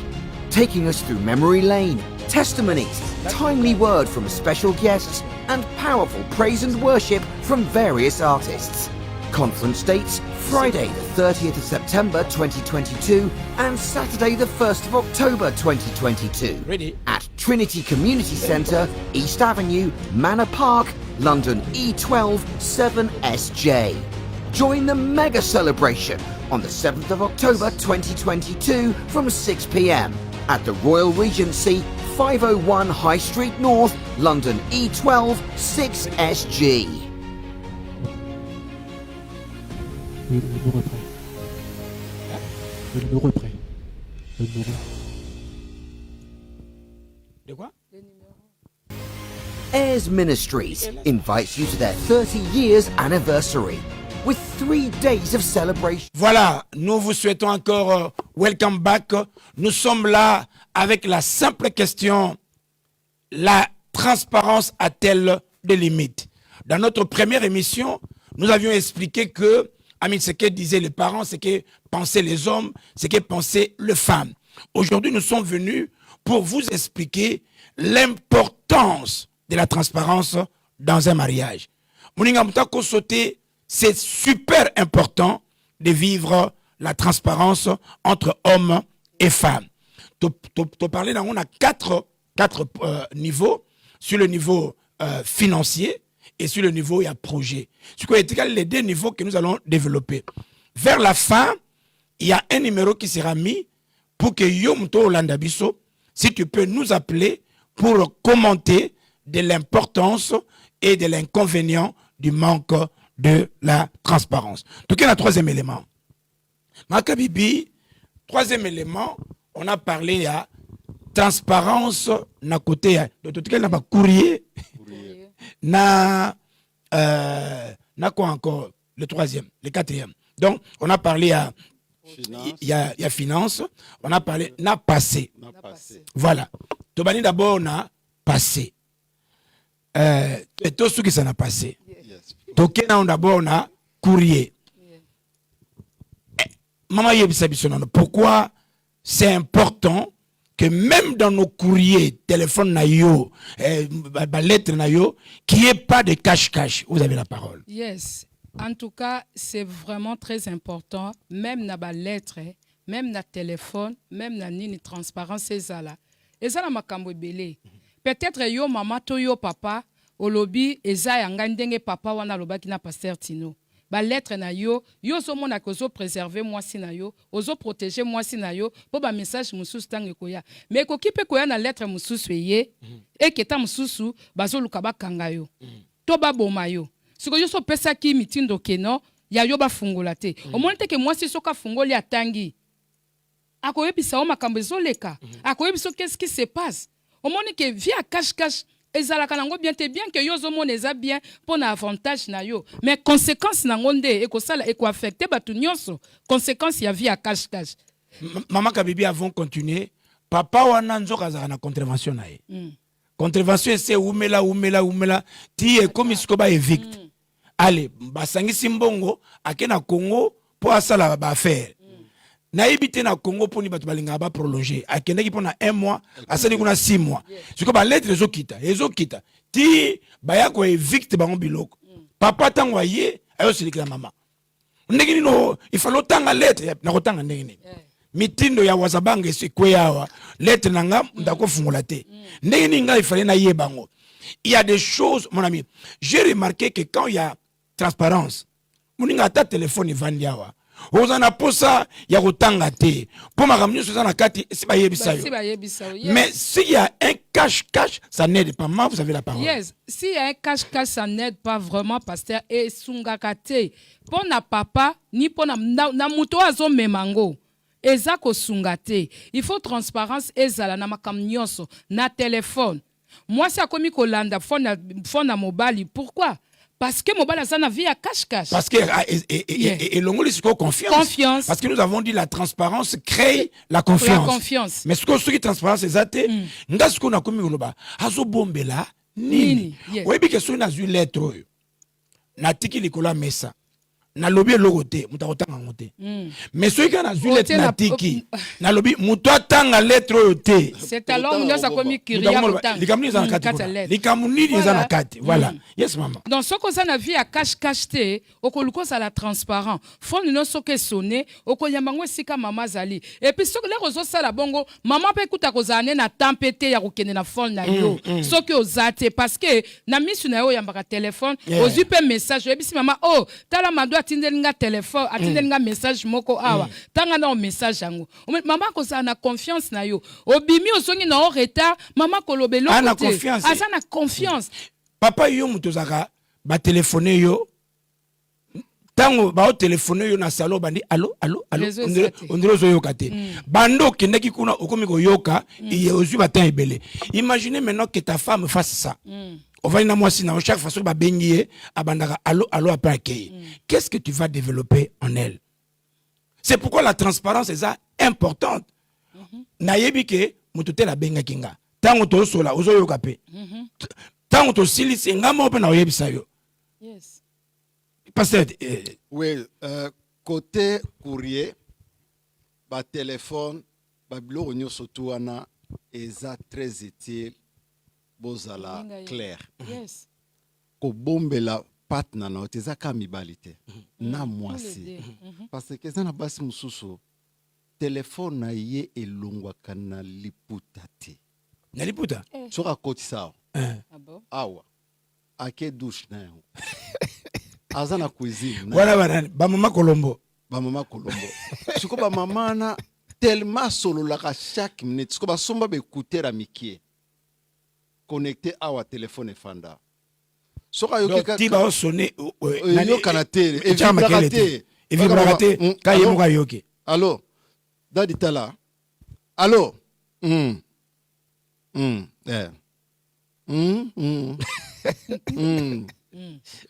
Speaker 1: taking us through memory lane, testimonies, timely word from special guests, and powerful praise and worship from various artists. Conference dates, Friday the 30th of September 2022 and Saturday the 1st of October 2022
Speaker 2: Ready?
Speaker 1: at Trinity Community Centre, East Avenue, Manor Park, London E12 7SJ. Join the mega celebration on the 7th of October 2022 from 6 p.m. at the Royal Regency, 501 High Street North, London E12 6SG.
Speaker 5: Le numéro est prêt. Le numéro est prêt. Le numéro.
Speaker 2: De quoi?
Speaker 1: Airs Ministries invites you to their 30 years anniversary with 3 days of celebration.
Speaker 2: Voilà, nous vous souhaitons encore welcome back. Nous sommes là avec la simple question, la transparence a-t-elle des limites? Dans notre première émission, nous avions expliqué que, ce que disaient les parents, ce que pensaient les hommes, ce que pensaient les femmes. Aujourd'hui, nous sommes venus pour vous expliquer l'importance de la transparence dans un mariage. C'est super important de vivre la transparence entre hommes et femmes. Tu parlais, on a quatre niveaux. Sur le niveau financier et sur le niveau projet. C'est les 2 niveaux que nous allons développer. Vers la fin, il y a un numéro qui sera mis pour que Yomto Olandabiso, si tu peux nous appeler pour commenter de l'importance et de l'inconvénient du manque de la transparence. Donc, il y a un 3e élément. Makabibi, 3e élément, on a parlé à transparence na côté de tout cas na courrier na quoi encore le 3e, le 4e. Donc on a parlé à il y a finance, on a parlé na passé. Voilà. Tobani d'abord na passé. Et tout ce qui s'en a passé. Donc on d'abord na courrier. Maman yebisabisonano, pourquoi c'est important que même dans nos courriers, téléphone nayo, lettres nayo, qu'il n'y ait pas de cache-cache. Vous avez la parole.
Speaker 4: Yes. En tout cas, c'est vraiment très important, même dans les lettres, même na téléphone, même na nini transparence ezala. Ezala makambo ebele. Peut-être yo maman to yo papa, olobi eza yanga ndenge papa wana lobaki na pasteur Tino. Ba lettre na yo, yo zo mona ko zo préserver moi si na yo, ozo protéger moi si na yo, po ba message mususu tangi koya. Mais ko kipe koya na lettre mususu ye, et keta mususu bazo luka ba kanga yo. To ba boma yo. Siko yo so pesa ki mitindo keno, ya yo ba fungola te. O monte ke moi si soka fungoli atangi. Akoyebisa o makambo ezoleka. Akoyebiso qu'est-ce qui se passe? Au moment que via cache-cache, ezalaka nango bien te bien que yo zo mona eza bien pour na avantage na yo. Mais conséquence nango nde ekosala ekoaffecter batu nyonso. Conséquence ya via cache-cache.
Speaker 2: Maman Kabibi avant continuer, papa wana nzoka azaka na contravention na ye. Contravention c'est umela ti ekomi sikoba evict. Allez, basangisi mbongo akena Congo pour asala ba affaire. Na ibité na Congo pour ni batu balinga ba prolonger. Akendeki pona 1 mois, asali kuna 6 mois. Siko ba lettre ezokita. Ti baya ko evict bango biloko. Papa tango aye ayo silikila mama. Ndenge nino ifalo tanga lettre na kotanga ndenge nini. Mitindo ya wazabanga sekweyawa lettre nanga ndako fungula te. Ndenge ninga ifale na ye bango. Il y a des choses mon ami. J'ai remarqué que quand il y a transparence, muninga ta téléphone vandiawa. Ozana posa ya kotanga te. Po makamnyo soza na kati si ba yebisa yo. Mais s'il y a un cache-cache, ça n'aide pas. Moi, vous avez la parole.
Speaker 4: Yes, s'il y a un cache-cache, ça n'aide pas vraiment, pasteur. Et sungakate, pour na papa, ni pour na muto azo memango. Ezako sungate. Il faut transparence ezala na makamnyonso, na téléphone. Moi, c'est comme Kolanda, phone na mobile. Pourquoi? Parce que mobile a sa vie à cache-cache.
Speaker 2: Parce que et l'ongoli c'est confiance.
Speaker 4: Confiance.
Speaker 2: Parce que nous avons dit la transparence crée la confiance.
Speaker 4: La confiance.
Speaker 2: Mais ce que qui transparence ezate, nga ce qu'on a commis loba, azo bombela nini. Oui, bien que ce na zu lettre na tiki likola mesa. Na lobi logote, mutakotanga ngote. Mais ce qui a zu lettre na tiki, na lobi mutotanga lettre yote.
Speaker 4: C'est alors nous avons commis kiria kotanga.
Speaker 2: Likamuni za nakati. Likamuni za nakati. Voilà. Yes maman.
Speaker 4: Donc ce qu'on a vu à cache-cache te, okoluko ça la transparent. Faut nous soke sonner, okoyambango sika mama zali. Et puis ce que les réseaux ça la bongo, maman peut écouter kozane na tempête ya kokene na phone na yo. Ce que ozate parce que na misu na yo yambaka téléphone, ozupe message, et puis si maman oh, tala mando atindelinga téléphone, atindelinga message moko awa. Tanga na message yango. Maman ko ça na confiance na yo. Obimi osongi na retard, maman kolobelo
Speaker 2: kote. Ana confiance.
Speaker 4: Asa na confiance.
Speaker 2: Papa yo mutozaka ba téléphoner yo. Tango ba o téléphoner yo na salon bandi allo. On dirait zo yoka te. Bando kendeki kuna okomi ko yoka, il ozu batan ebele. Imaginez maintenant que ta femme fasse ça. On va y moi si na chaque façon ba bengié abandaka allo après accueil. Qu'est-ce que tu vas développer en elle? C'est pourquoi la transparence est importante. Na yebi ke mututé la benga kinga. Tango to sola ozo yoka pe. Tango to silisi ngamo pe na yebisa yo.
Speaker 4: Yes.
Speaker 2: Pasteur
Speaker 3: oui, côté courrier, ba téléphone, ba biloko nyonso tu wana eza très utile. Bozala clair.
Speaker 4: Yes.
Speaker 3: Ko bombela partner na oteza ka mibali te. Na mwasi. Parce que ça na basi mususu téléphone na ye elongwaka na liputa te.
Speaker 2: Na liputa?
Speaker 3: Soka koti sawa.
Speaker 4: Ah bon?
Speaker 3: Awa. Ake douche na yo. Aza na cuisine.
Speaker 2: Voilà banani, ba mama Colombo.
Speaker 3: Ba mama Colombo. Siko ba mama na tellement solo la chaque minute. Siko ba somba be écouter à mikie. Connecté à wa téléphone fanda. Soka yoki
Speaker 2: ka tiba o sonné
Speaker 3: yo kanate
Speaker 2: et vibrate. Et vibrate ka yemo ka yoki.
Speaker 3: Allô. Dadi tala. Allô.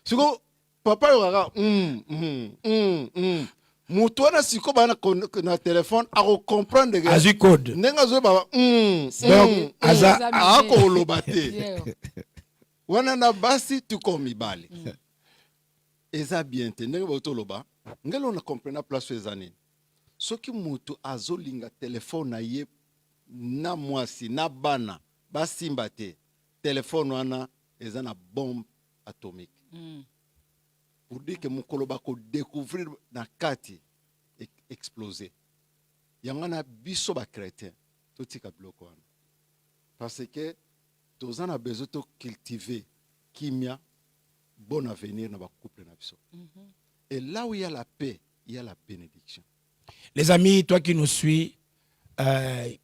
Speaker 3: Siko papa yoka mutu wana siko bana na téléphone ako comprendre que
Speaker 2: azu code
Speaker 3: nenga zo baba
Speaker 2: donc aza
Speaker 3: ako loba te wana na basi tu komi bali eza bien te nenga boto loba ngelo na comprendre place ezanini soki mutu azolinga téléphone na ye na mwasi na bana basimba te téléphone wana eza na bombe atomique. Pour dire que mon koloba ko découvrir na kati exploser. yangana biso ba chrétien totika biloko wana parce que tous a besoin de cultiver kimia bon avenir na ba couple na biso. Et là où il y a la paix, il y a la bénédiction.
Speaker 2: Les amis, toi qui nous suis,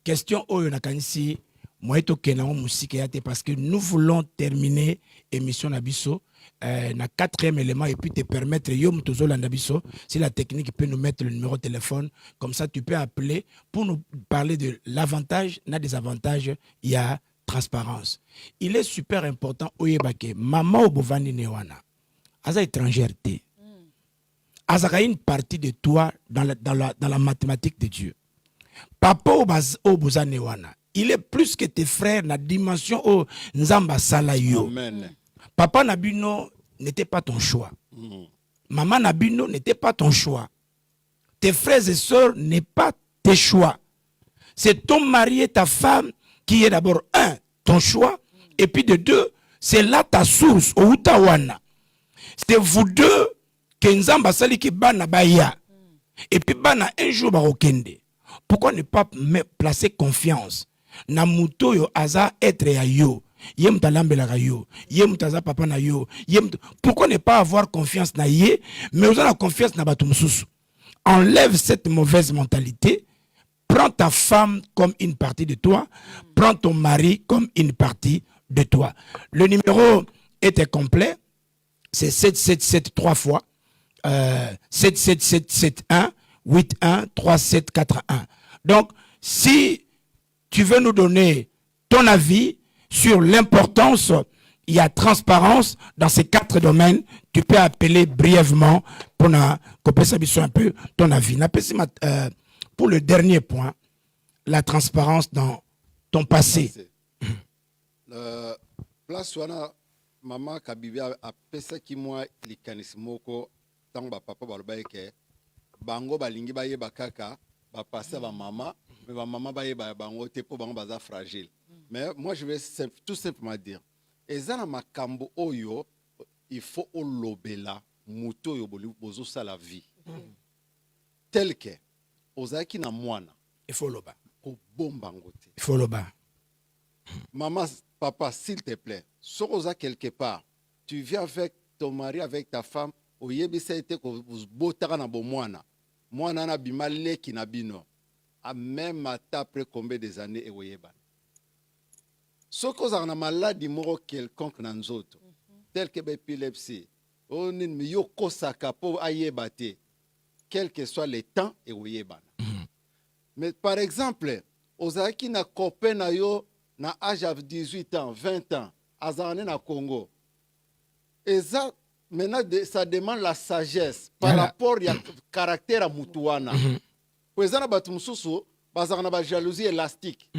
Speaker 2: question oyo nakanisi moi to kenango musique yate parce que nous voulons terminer émission nabiso na 4e élément et puis te permettre yom tozo landabiso si la technique peut nous mettre le numéro de téléphone comme ça tu peux appeler pour nous parler de l'avantage na désavantage il y a transparence. Il est super important oyebake maman obovani newana aza étrangère te. Azaka une partie de toi dans la mathématique de Dieu. Papa oboza newana il est plus que tes frères na dimension o nzamba sala yo.
Speaker 3: Amen.
Speaker 2: Papa Nabino n'était pas ton choix. Maman Nabino n'était pas ton choix. Tes frères et sœurs n'est pas tes choix. C'est ton mari et ta femme qui est d'abord ton choix, et puis de deux, c'est là ta source, au Utawana. C'est vous deux que nzamba sali ki bana baya. Et puis bana un jour barokende. Pourquoi ne pas placer confiance na muto yo aza être ya yo? Yem talambela yo, yem taza papa na yo, pourquoi ne pas avoir confiance na ye, mais vous avez la confiance na batum susu. Enlève cette mauvaise mentalité. Prends ta femme comme une partie de toi. Prends ton mari comme une partie de toi. Le numéro était complet. C'est 777 3 fois. 77771 81 3741. Donc, si tu veux nous donner ton avis sur l'importance, il y a transparence dans ces 4 domaines, tu peux appeler brièvement pour qu'on puisse un peu ton avis. Pour le dernier point, la transparence dans ton passé.
Speaker 3: Place wana maman Kabibi a pesa ki moi likanismoko tant ba papa baloba ke bango balingi ba yeba kaka ba passer ba maman mais ba maman ba yeba bango te po bango baza fragile. Mais moi je vais tout simplement dire ezana makambo oyo il faut olobela muto yo bozo sa la vie. Tel que ozaki na mwana
Speaker 2: il faut loba.
Speaker 3: Il
Speaker 2: faut loba.
Speaker 3: Maman, papa, s'il te plaît, sors quelque part. Tu viens avec ton mari, avec ta femme. Au yebisa été que vous botara na bo mwana. Mwana na bimale ki na bino. A même après combien des années et oyeba. Ce que vous maladie moro quelconque dans nous autres, tel que l'épilepsie, on ne yoko sakapo ayebate, quel que soit le temps et oyeba. Mais par exemple, ozaki na copain na yo na âge de 18 ans, 20 ans, azane na Congo. Et ça, maintenant, ça demande la sagesse par rapport au caractère à Moutouana. Pour exemple, batu mususu, bazana ba jalousie élastique.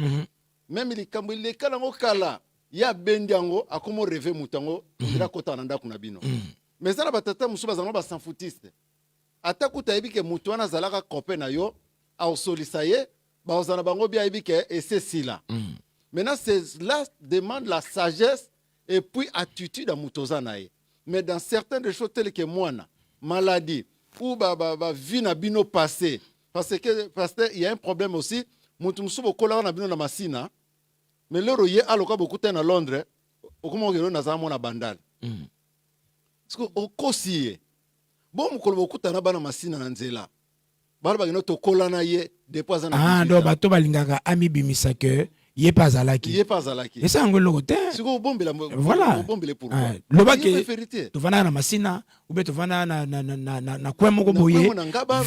Speaker 3: Même les kambili kalango kala, ya bendiango, akomo rêver mutango, ira kota nanda kuna bino. Mais ça, batata musu bazana ba sanfoutiste. Atakuta ebike Moutouana zalaka copain na yo, au solisaye, bazana bango bia ebike et c'est si là. Maintenant, cela demande la sagesse et puis attitude à Moutozanae. Mais dans certaines des choses telles que moi, maladie, ou vie na bino passé, parce que il y a un problème aussi, Moutoumsou bokola na bino na masina, mais le royer a loka beaucoup à Londres, au comment on a zamo na bandal. Parce que au kosi, bon mukolo beaucoup na bana masina na nzela. Barba gino to kola na ye déposer na.
Speaker 2: Ah, do bato balingaka ami bimisa que yé pas alaki.
Speaker 3: Yé pas alaki.
Speaker 2: Et ça ngolo côté. Voilà. Loba ke to vana na masina ou be to vana na kwa moko boye.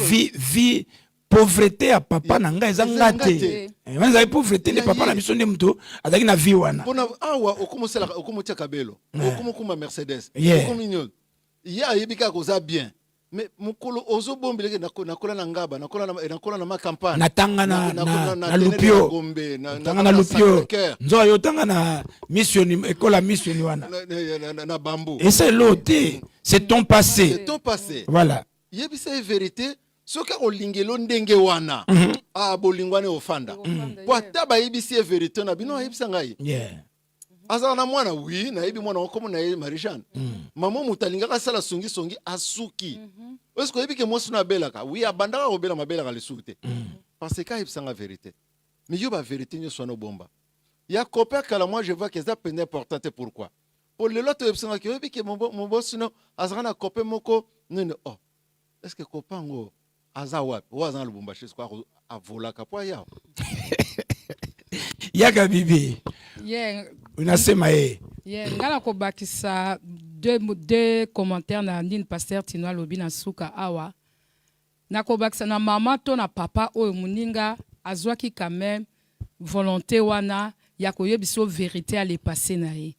Speaker 2: Vie pauvreté à papa na nga ezangate. Wanza pauvreté ni papa na biso ndemto azaki na vie wana.
Speaker 3: Bona awa okomosela okomotia kabelo. Okomokuma Mercedes. Okominyo. Ya yebika koza bien. Mais mukolo ozo bombele nakola na ngaba nakola na ma campagne
Speaker 2: natanga na lupio natanga na lupio nzo yo tanga na mission école mission wana
Speaker 3: na bambou
Speaker 2: et c'est l'autre c'est ton passé,
Speaker 3: c'est ton passé.
Speaker 2: Voilà,
Speaker 3: yebisa vérité soka olingelo ndenge wana a bolingwane ofanda po taba yebisa vérité na bino yebisa ngai azana na mwana oui na yebi mwana okomo na Marie-Jeanne maman mutalinga ka sala songi asuki est-ce que yebi ke mosu na belaka oui abandaka obela mabela ka lesute parce que il la vérité mais yo ba vérité nyo sono bomba ya copain kala moi je vois que ça peine importante pourquoi pour le lot il sanga que mon boss no azana copain moko non oh est-ce que copain ngo azawapi ou azana lubumbashi quoi avola kapwa ya
Speaker 2: Yaka bibi.
Speaker 4: Yeah.
Speaker 2: Unasema
Speaker 4: Yeah, ngala ko bakisa deux commentaires na ndine pasteur Tino lobi na suka awa. Na ko bakisa na mama to na papa oyo muninga azwaki quand même volonté wana ya koyebiso vérité à les passer na ye.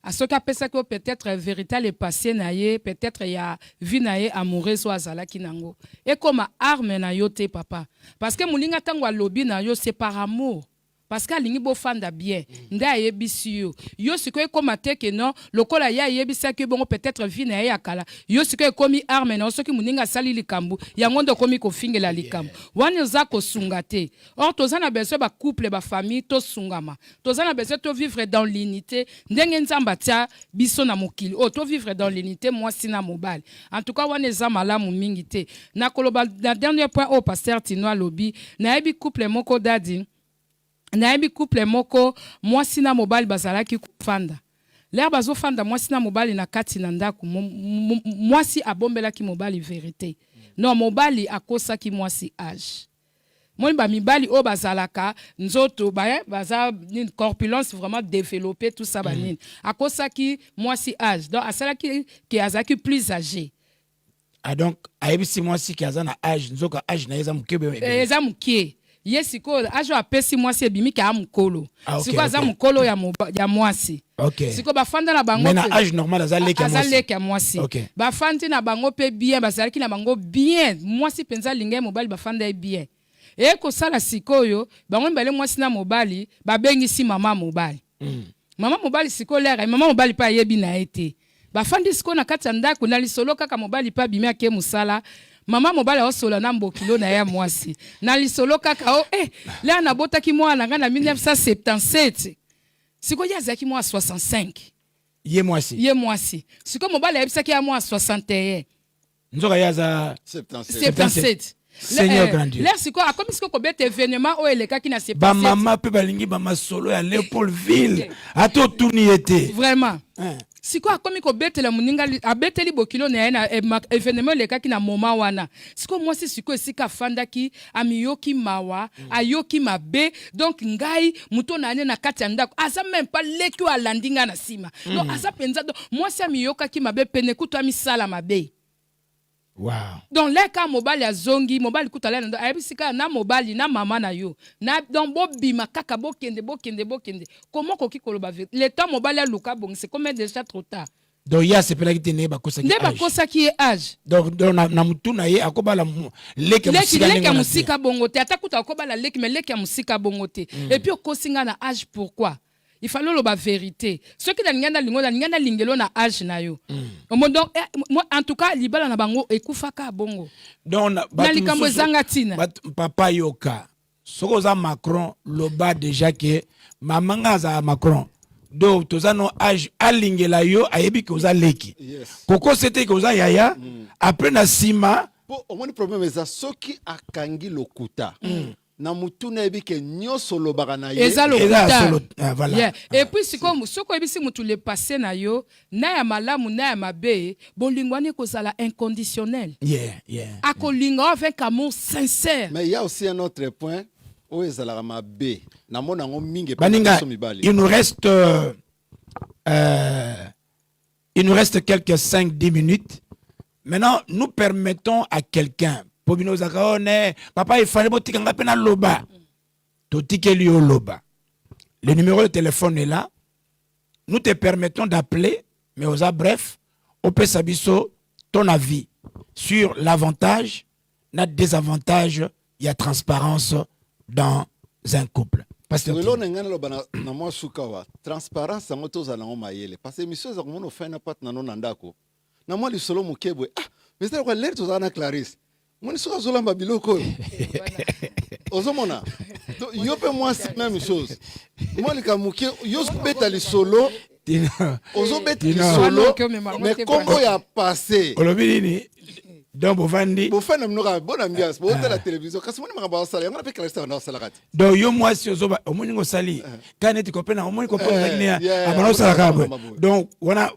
Speaker 4: A ce qu'a pensé que peut-être vérité les passé na ye, peut-être ya vie na ye amoureuse ou azalaki nango. Et comme arme na yo te papa. Parce que muninga tango lobi na yo c'est par amour. Parce que alingi bo fanda bien nda yebisi yo sikoy koma teke non lokola ya yebisa ke bongo peut-être vie na ya kala yo sikoy komi arme na soki muninga sali likambu yango ndo komi ko fingela likambu wana za ko sungate or tozana besoin ba couple ba famille to sungama tozana besoin to vivre dans l'unité ndenge nzamba tia biso na mokili to vivre dans l'unité moi sina mobile en tout cas wana za malamu mingi te na koloba na dernier point au pasteur Tino lobi na yebi couple moko dadi na yebi couple moko mwasi na mobali bazalaki kufanda l'air bazo fanda mwasi na mobali na kati na ndako mwasi abombelaki mobali vérité non mobali akosaki mwasi âge moni ba mibali o bazalaka nzoto baza une corpulence vraiment développée tout ça banine akosaki mwasi âge donc asalaki ki azaki plus âgé
Speaker 2: donc ayebisi mwasi ki azana âge nzoka âge na eza mukebe
Speaker 4: eza mukie yesiko ajo apesi mwasi ebimi ka mukolo siko aza
Speaker 2: okay.
Speaker 4: mukolo ya mwasi
Speaker 2: okay.
Speaker 4: siko bafanda na bango
Speaker 2: mais na âge normal azaleki
Speaker 4: ya mwasi
Speaker 2: okay.
Speaker 4: bafandi na bango pe bien bazalaki na bango bien mwasi penza linge mobali bafanda bien e ko sala sikoyo bango mbele mwasi na mobali babengisi mama mobali mama mobali siko lera mama mobali pa yebi na ete bafandi siko na kati ya ndako na lisolo kaka mobali pa bimi ake musala mama mobali osola na mbokilo na ya mwasi na lisolo kaka là na botaki mwana nga na 1977 siko ya zaki mwa 65
Speaker 2: ye mwasi
Speaker 4: siko mobali yebisaki ya mwa 61
Speaker 2: nzoka yaza
Speaker 4: 77
Speaker 2: Seigneur grand Dieu.
Speaker 4: Là siko akomi siko ko bete événement o elekaki na 77
Speaker 2: ba mama pe balingi ba masolo ya Léopoldville ato tuni ete
Speaker 4: vraiment siko akomi ko betela muninga abeteli bokilo na na événement lekaki na moment wana siko mwasi siko esika fandaki amiyoki mawa ayoki mabe donc ngai muto na na kati ya ndako aza même pas leki wa landinga na sima donc aza penza donc mwasi amiyokaki mabe pene kutu amisala mabe.
Speaker 2: Wow.
Speaker 4: Donc les cas mobile ya zongi mobile kutala ndo ayebisika na mobile na mama na yo na donc bobima kaka bokende comment koki koloba le temps mobile ya luka bon c'est comme déjà trop tard
Speaker 2: donc ya sepela ki tene ba kosa ki
Speaker 4: âge ba kosa ki âge
Speaker 2: donc na mutuna ye akobala leki
Speaker 4: musika bongo te atakuta akobala leki mais leki ya musika bongo te et puis okosinga na âge pourquoi il fallait la vérité. Ce qui est lingelo na âge na yo. Donc en tout cas libala na bango ekufaka bongo.
Speaker 2: Donc
Speaker 4: na likambo zangatina.
Speaker 2: Papa yoka. Soko za Macron loba déjà que mamanga za Macron. Donc tozano âge alingela yo ayebi que oza leki. Koko c'était que oza yaya après na sima.
Speaker 3: Au moins le problème est ça soki akangi lokuta. Na mutuna ebike nyoso lobaka na ye
Speaker 4: voilà. Yeah. Et puis siko soko ebisi mutu le passé na yo na ya malamu na ya mabe bolingwani kozala inconditionnel akolinga avec amour sincère.
Speaker 3: Mais il y a aussi un autre point où ezala mabe na mona ngo mingi
Speaker 2: baninga il nous reste quelques 5-10 minutes. Maintenant nous permettons à quelqu'un Pobino Zakaone, papa il fallait botika nga pena loba. Totikeli o loba. Le numéro de téléphone est là. Nous te permettons d'appeler, mais aux bref, on peut sabiso ton avis sur l'avantage, notre désavantage, il y a transparence dans un couple.
Speaker 3: Parce que transparence en autos à mayele. Parce que monsieur Zakomono fait un pat nanon andako. Na moi le solo mukebwe. Ah, mais c'est quoi l'air tous ana Clarisse. Moi, je suis en biloko. Ozomona. Yo pe moi c'est même chose. Moi le kamuke yo beta li solo. Ozo beta li solo. Mais Congo ya passé.
Speaker 2: Olobini Donc, Bovandi.
Speaker 3: bofana mnoka bonne ambiance bota la télévision kasi moni maka ba sala ngana pe kala sta na sala kati
Speaker 2: Donc, yo moi si ozoba omoningo sali. Quand tu comprends, omoni comprendre ngine ya. Abana sala kabo. Donc, on a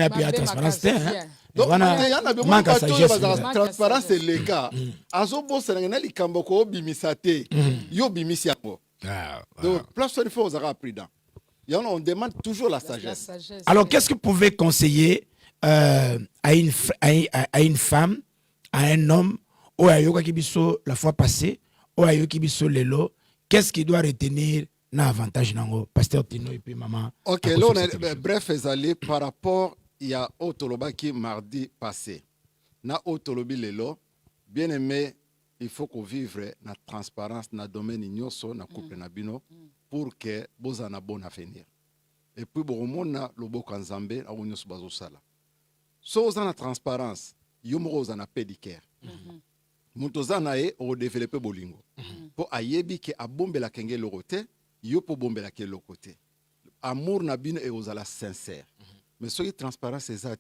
Speaker 2: bien transparence hein.
Speaker 3: donc yana be mo
Speaker 2: manque sagesse.
Speaker 3: transparence c'est le cas azo bosa ngana likambo ko bimisate yo bimisi yango donc place il faut avoir prudent on demande toujours la sagesse.
Speaker 2: Alors, qu'est-ce que vous pouvez conseiller à une femme, à un homme, ou à Yoka Kibiso la fois passée, ou à Yoka Kibiso Lelo, qu'est-ce qu'il doit retenir dans l'avantage nango, Pasteur Tino et puis maman?
Speaker 3: Ok, là on est bref, allé par rapport il y a Otoloba qui mardi passé. Na Otolobi Lelo, bien aimé, il faut qu'on vive la transparence dans le domaine ignoso, na couple nabino, pour que vous ayez un bon avenir. Et puis, bon, on a le beau kanzambe, à l'union bazo sala. So, vous avez la transparence, vous avez la pédicure. Vous avez développé bolingo. Pour ayebi que a bombe la kenge le côté, yo pour bombe la kenge le côté. Amour nabino et vous avez sincère. Mais ce qui est transparence, c'est ça.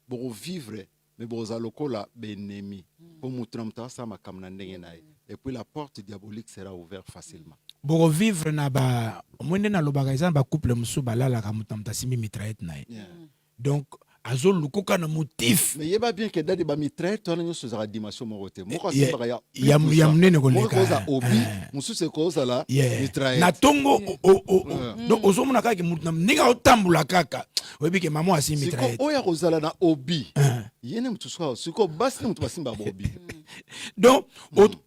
Speaker 3: Pour vivre, mais pour vous avez le benemi. Pour montrer ça, ma kamna ndengenaye. Et puis la porte diabolique sera ouverte facilement.
Speaker 2: Pour vivre na ba omwende na lobaka eza ba couple musu balala ka mutamta simi mitraillette na ye. Donc azo lukoka na motif.
Speaker 3: Mais yeba bien que dadi ba mitraillette on a sur la dimension morote. Moko
Speaker 2: simba ya munene ko leka.
Speaker 3: Moko za obi, musu se ko za la mitraillette.
Speaker 2: Na tongo donc ozomona kaka mutam ninga otambula kaka. Webi ke maman asi mitraillette.
Speaker 3: Siko oya kozala na obi. Yene mutu so siko basi mutu basimba obi.
Speaker 2: Donc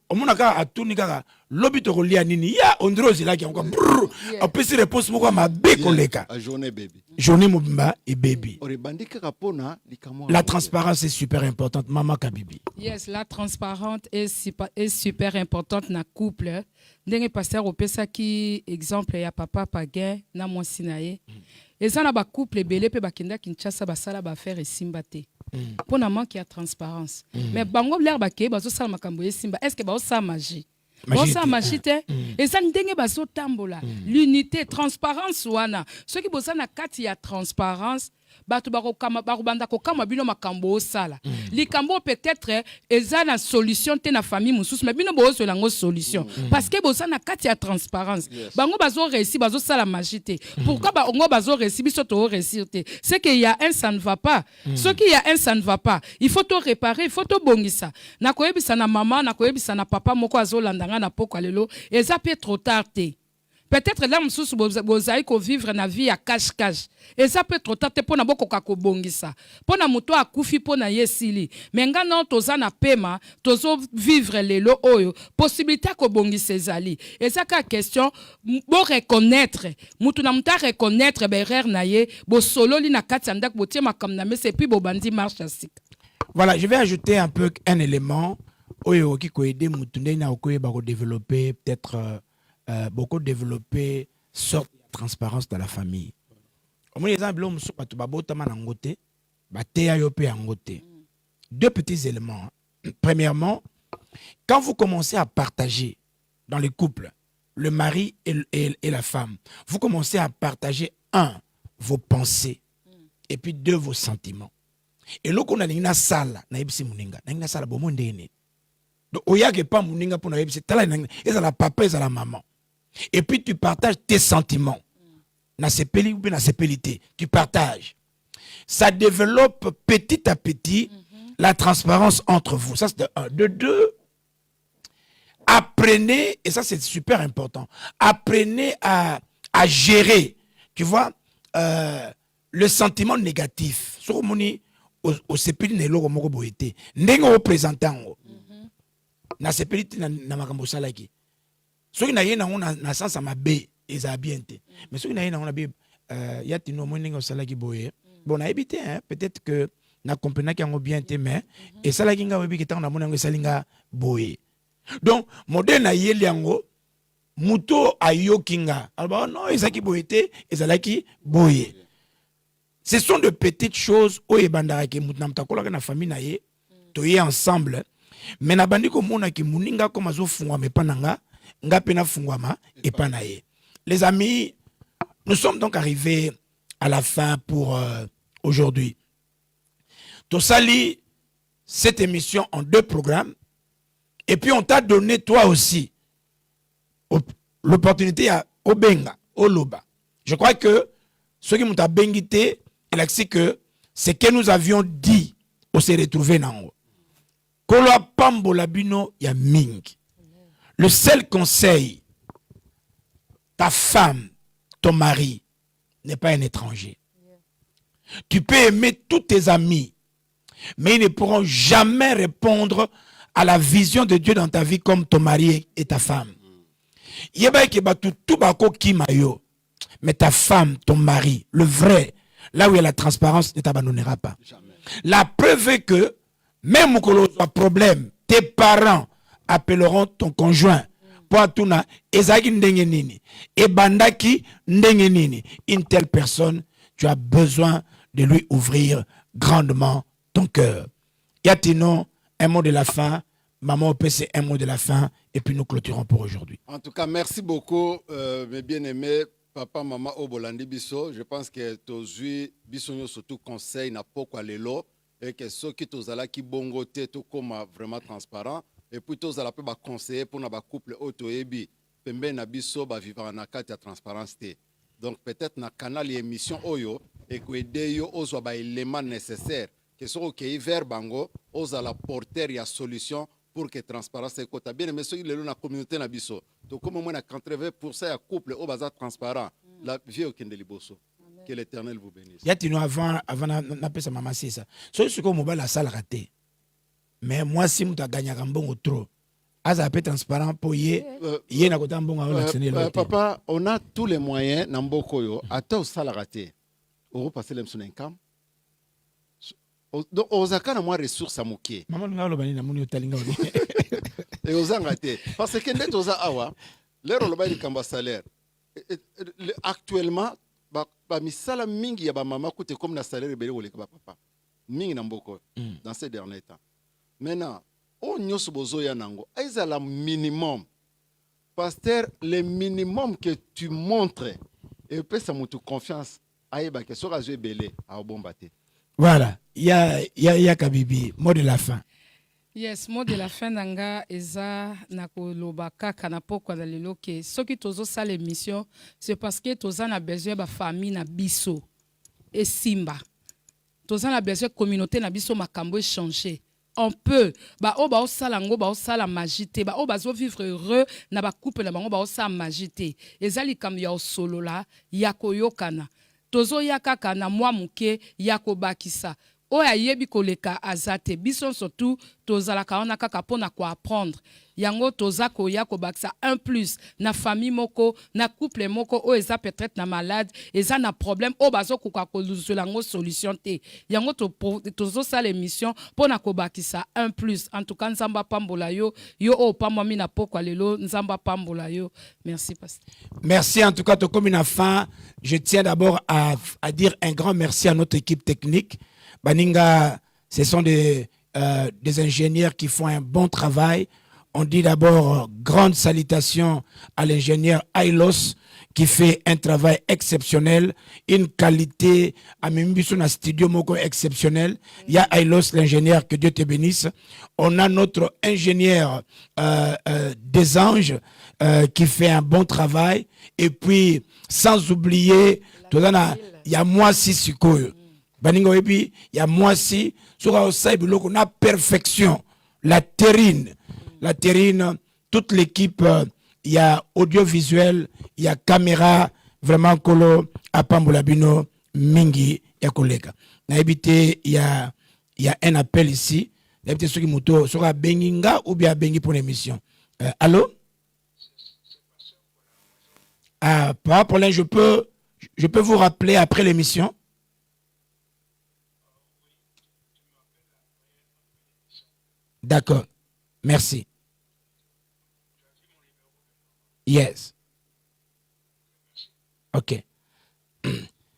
Speaker 2: omona kaka atuni kaka lobi to kolia nini ya ondrozi la ki encore apesi réponse moko ma be koleka
Speaker 3: journée baby
Speaker 2: journée mobimba et baby. La transparence est super importante maman Kabibi.
Speaker 4: Yes, la transparence est super importante na couple. Ndenge pasteur opesa ki exemple ya papa pagin na mwasi na ye. Eza na ba couple belé pe bakenda Kinshasa basala ba faire simba te. Pour na manque ya transparence. Mais bango blair bake bazo sala makambo ye simba. Est-ce que ba sa magie? Bosa machite eza ndenge bazo tambola. L'unité, transparence wana. Ceux qui bosa na kati ya transparence batu bakobanda kokama bino makambo osala. Likambo peut-être eza na solution te na famille mususu mais bino bozo lango solution parce que bosa na kati ya transparence. Bango bazo réussir bazo sala magite. Pourquoi bango bazo réussir biso to réussir te? C'est qu'il y a un ça ne va pas. Ce qui y a un ça ne va pas. Il faut to réparer, il faut to bongisa. Na koyebisa na maman, na koyebisa na papa moko azolandanga na poko lelo, eza pe trop tard te. Peut-être là mususu bozai ko vivre na vie à cache-cache. Et ça peut trop tard pour na boko kako bongisa. Pour na muto akufi pour na yesili. Mais ngana toza na pema, tozo vivre lelo oyo, possibilité ko bongisa ezali. Et ça ka question bo reconnaître, mutu na muta reconnaître berer na ye, bo solo li na kati ndak botie makam na mais c'est puis bo bandi marche asik.
Speaker 2: Voilà, je vais ajouter un peu un élément oyo qui ko aider mutu na ko ba ko développer peut-être beaucoup développer sorte de transparence dans la famille. Deux petits éléments. Premièrement, quand vous commencez à partager dans les couples, le mari et la femme, vous commencez à partager vos pensées et puis vos sentiments. Et là, on a une salle, une salle, donc, il n'y a pas de pour la papa et la maman. Et puis tu partages tes sentiments. Tu partages. Ça développe petit à petit la transparence entre vous. Ça, c'est de un. De deux, apprenez, et ça c'est super important, apprenez à gérer, tu vois, le sentiment négatif. Sur moni, au sepeli ne lo moko boité. Nengo représentant. Na sepeli na makambo salaki. Ceux qui n'ont pas na sens à ma bé, ils ont bien été. Mais ceux qui n'ont pas il y a des gens qui boye. Bon, on a évité, peut-être que na compagnie qui ont bien été, mais et ça la kinga webi qui t'en a mon salinga boye. Donc, modèle na yeliango, muto ayo kinga. Alors non, ils ont qui boyete, ils ont qui boye. Ce sont de petites choses où les bandara qui mutnam takola na famille na ye, toye ensemble. Mais na bandi ko mona ki muninga comme azo fungwa me pananga. Les amis, nous sommes donc arrivés à la fin pour aujourd'hui. Tosali, cette émission en 2 programmes. Et puis on t'a donné toi aussi l'opportunité à Obenga, Oloba. Je crois que ceux qui m'ont bengité, il a dit que ce que nous avions dit, on s'est retrouvé dans eux. Kolo pambo labino ya mingi. Le seul conseil, ta femme, ton mari, n'est pas un étranger. Tu peux aimer tous tes amis, mais ils ne pourront jamais répondre à la vision de Dieu dans ta vie comme ton mari et ta femme. Mais ta femme, ton mari, le vrai, là où il y a la transparence, ne t'abandonnera pas. Jamais. La preuve est que, même au problème, tes parents appelleront ton conjoint pour atuna ezaki ndenge nini et bandaki ndenge nini. Une telle personne, tu as besoin de lui ouvrir grandement ton cœur. Yatino, un mot de la fin. Maman c'est un mot de la fin et puis nous clôturons pour aujourd'hui.
Speaker 3: En tout cas, merci beaucoup, mes bien-aimés, papa, maman, Obolandi Bisso. Je pense que tozui bisonyo surtout conseil n'a pas quoi lelo et que ceux qui tozala qui bongote tout comme vraiment transparent et puis tozala peut ba conseiller pour na ba couple auto-ebi pembe na biso ba vivre na carte de transparence. Donc peut-être na canal émission oyo et que aider yo ozo ba éléments nécessaires que sont qui vers bango ozala porteur ya solution pour que transparence soit côté bien mais ceux qui le la communauté na biso donc comme moi na 80% ya couple au bazar transparent la vie au kende liboso que l'Éternel vous bénisse.
Speaker 2: Yatino avant na pesa maman c'est ça ce que mobile la salle raté mais moi si muta gagner mbongo trop aza peut transparent pour yé na kota mbongo on actionner
Speaker 3: papa on a tous les moyens na mboko yo ata au salle raté on repasser les son income. Donc ozaka na moi ressources à moké
Speaker 2: maman ngalo bani na muni otalinga oni
Speaker 3: et ozanga te parce que ndet oza awa lero lo bani kamba salaire actuellement ba misala mingi ya ba mama kote comme na salaire belé oleka ba papa mingi na mboko dans ces derniers temps maintenant on nyoso bozo ya nango aiza la minimum pasteur le minimum que tu montres et peut ça mutu confiance aiba que sera je belé a bombaté.
Speaker 2: Voilà, il y a Kabibi, mot de la fin.
Speaker 4: Yes, mot de la fin nanga eza nakoloba kaka na pokwa na lelo ke soki tozo sa l'émission c'est parce que toza na besoin ba famille na biso et simba. Toza na besoin communauté na biso makambo changer. On peut ba o ba o sala ngo ba o sala magité ba o ba zo vivre heureux na ba couple na bango ba o sala magité. Ezali kam ya solo la ya koyokana. Tozo ya kaka na mwa muke ya kobakisa. Oya yebi koleka azate. Bison surtout tozala kaona kaka pona ko apprendre. Yango toza ko ya kobakisa 1+ na famille moko, na couple moko o eza peut-être na malade, eza na problème o bazo kuka ko luzulango solution te. Yango tozo sa l'émission pona ko bakisa 1+. En tout cas nzamba pambola yo o pamwa mi na pokwa lelo nzamba pambola yo. Merci pasteur.
Speaker 2: Merci en tout cas to comme une fin, je tiens d'abord à dire un grand merci à notre équipe technique. Baninga, ce sont des ingénieurs qui font un bon travail. On dit d'abord grande salutation à l'ingénieur Ailos qui fait un travail exceptionnel, une qualité à même un studio moko exceptionnel. Il y a Ailos l'ingénieur, que Dieu te bénisse. On a notre ingénieur des anges qui fait un bon travail. Et puis sans oublier, il y a moi si Sikoyo. Baningo epi, il y a moi si sur la perfection, la terrine, toute l'équipe, il y a audiovisuel, il y a caméra, vraiment kolo apambolabino mingi ya kolega. Na ebité il y a un appel ici. Na ebité ceux qui moto sera benginga ou bien bengi pour l'émission. Allô? Ah, pas pour l'un, je peux vous rappeler après l'émission. D'accord. Merci. Yes. Ok.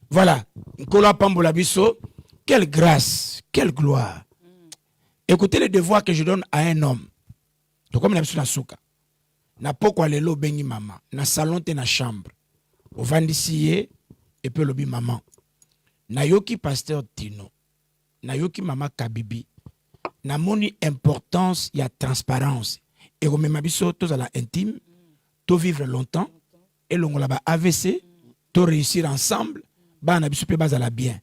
Speaker 2: Voilà. Nkola Pambola Bisso. Quelle grâce, quelle gloire. Écoutez les devoirs que je donne à un homme. Donc comme na souka. Na poko lelo bengi maman. Na salon te na chambre. Au vandisiye et puis lobi maman. Na yoki pasteur Tino. Na yoki maman Kabibi. namoni importance ya transparence ekomema biso tozala intime to vivre longtemps elongola ba AVC to réussir ensemble bana biso pe bazala bien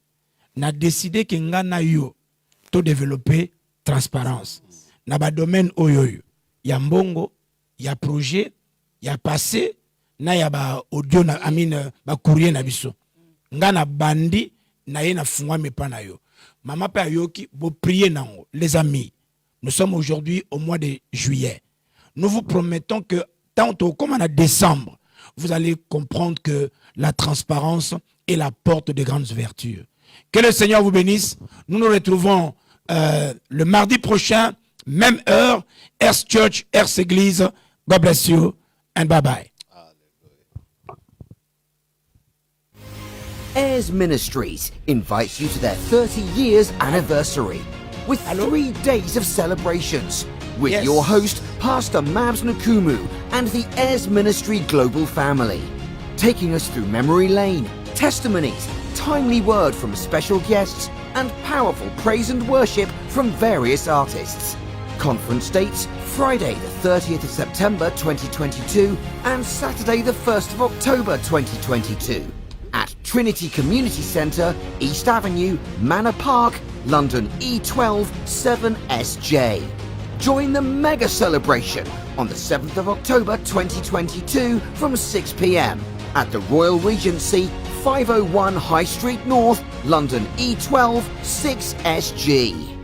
Speaker 2: na décider que nga na yo to développer transparence na ba domaine oyoyo ya mbongo ya projet ya passé na ya ba audio na amine ba courrier na biso nga na bandi na ye na fungwa mepa na yo mama pe ayoki bo prier nango. Les amis, nous sommes aujourd'hui au mois de juillet. Nous vous promettons que tantôt comme en décembre, vous allez comprendre que la transparence est la porte des grandes vertus. Que le Seigneur vous bénisse. Nous nous retrouvons le mardi prochain, même heure, Earth Church, Earth Église. God bless you and bye bye.
Speaker 1: Heirs Ministries invites you to their 30 years anniversary with 3 days of celebrations with
Speaker 2: Yes.
Speaker 1: your host, Pastor Mabs Nkumu, and the Heirs Ministry global family, taking us through memory lane, testimonies, timely word from special guests, and powerful praise and worship from various artists. Conference dates Friday the 30th of September 2022 and Saturday the 1st of October 2022 at Trinity Community Centre, East Avenue, Manor Park, London E12 7SJ. Join the mega celebration on the 7th of October 2022 from 6 p.m. at the Royal Regency, 501 High Street North, London E12 6SG.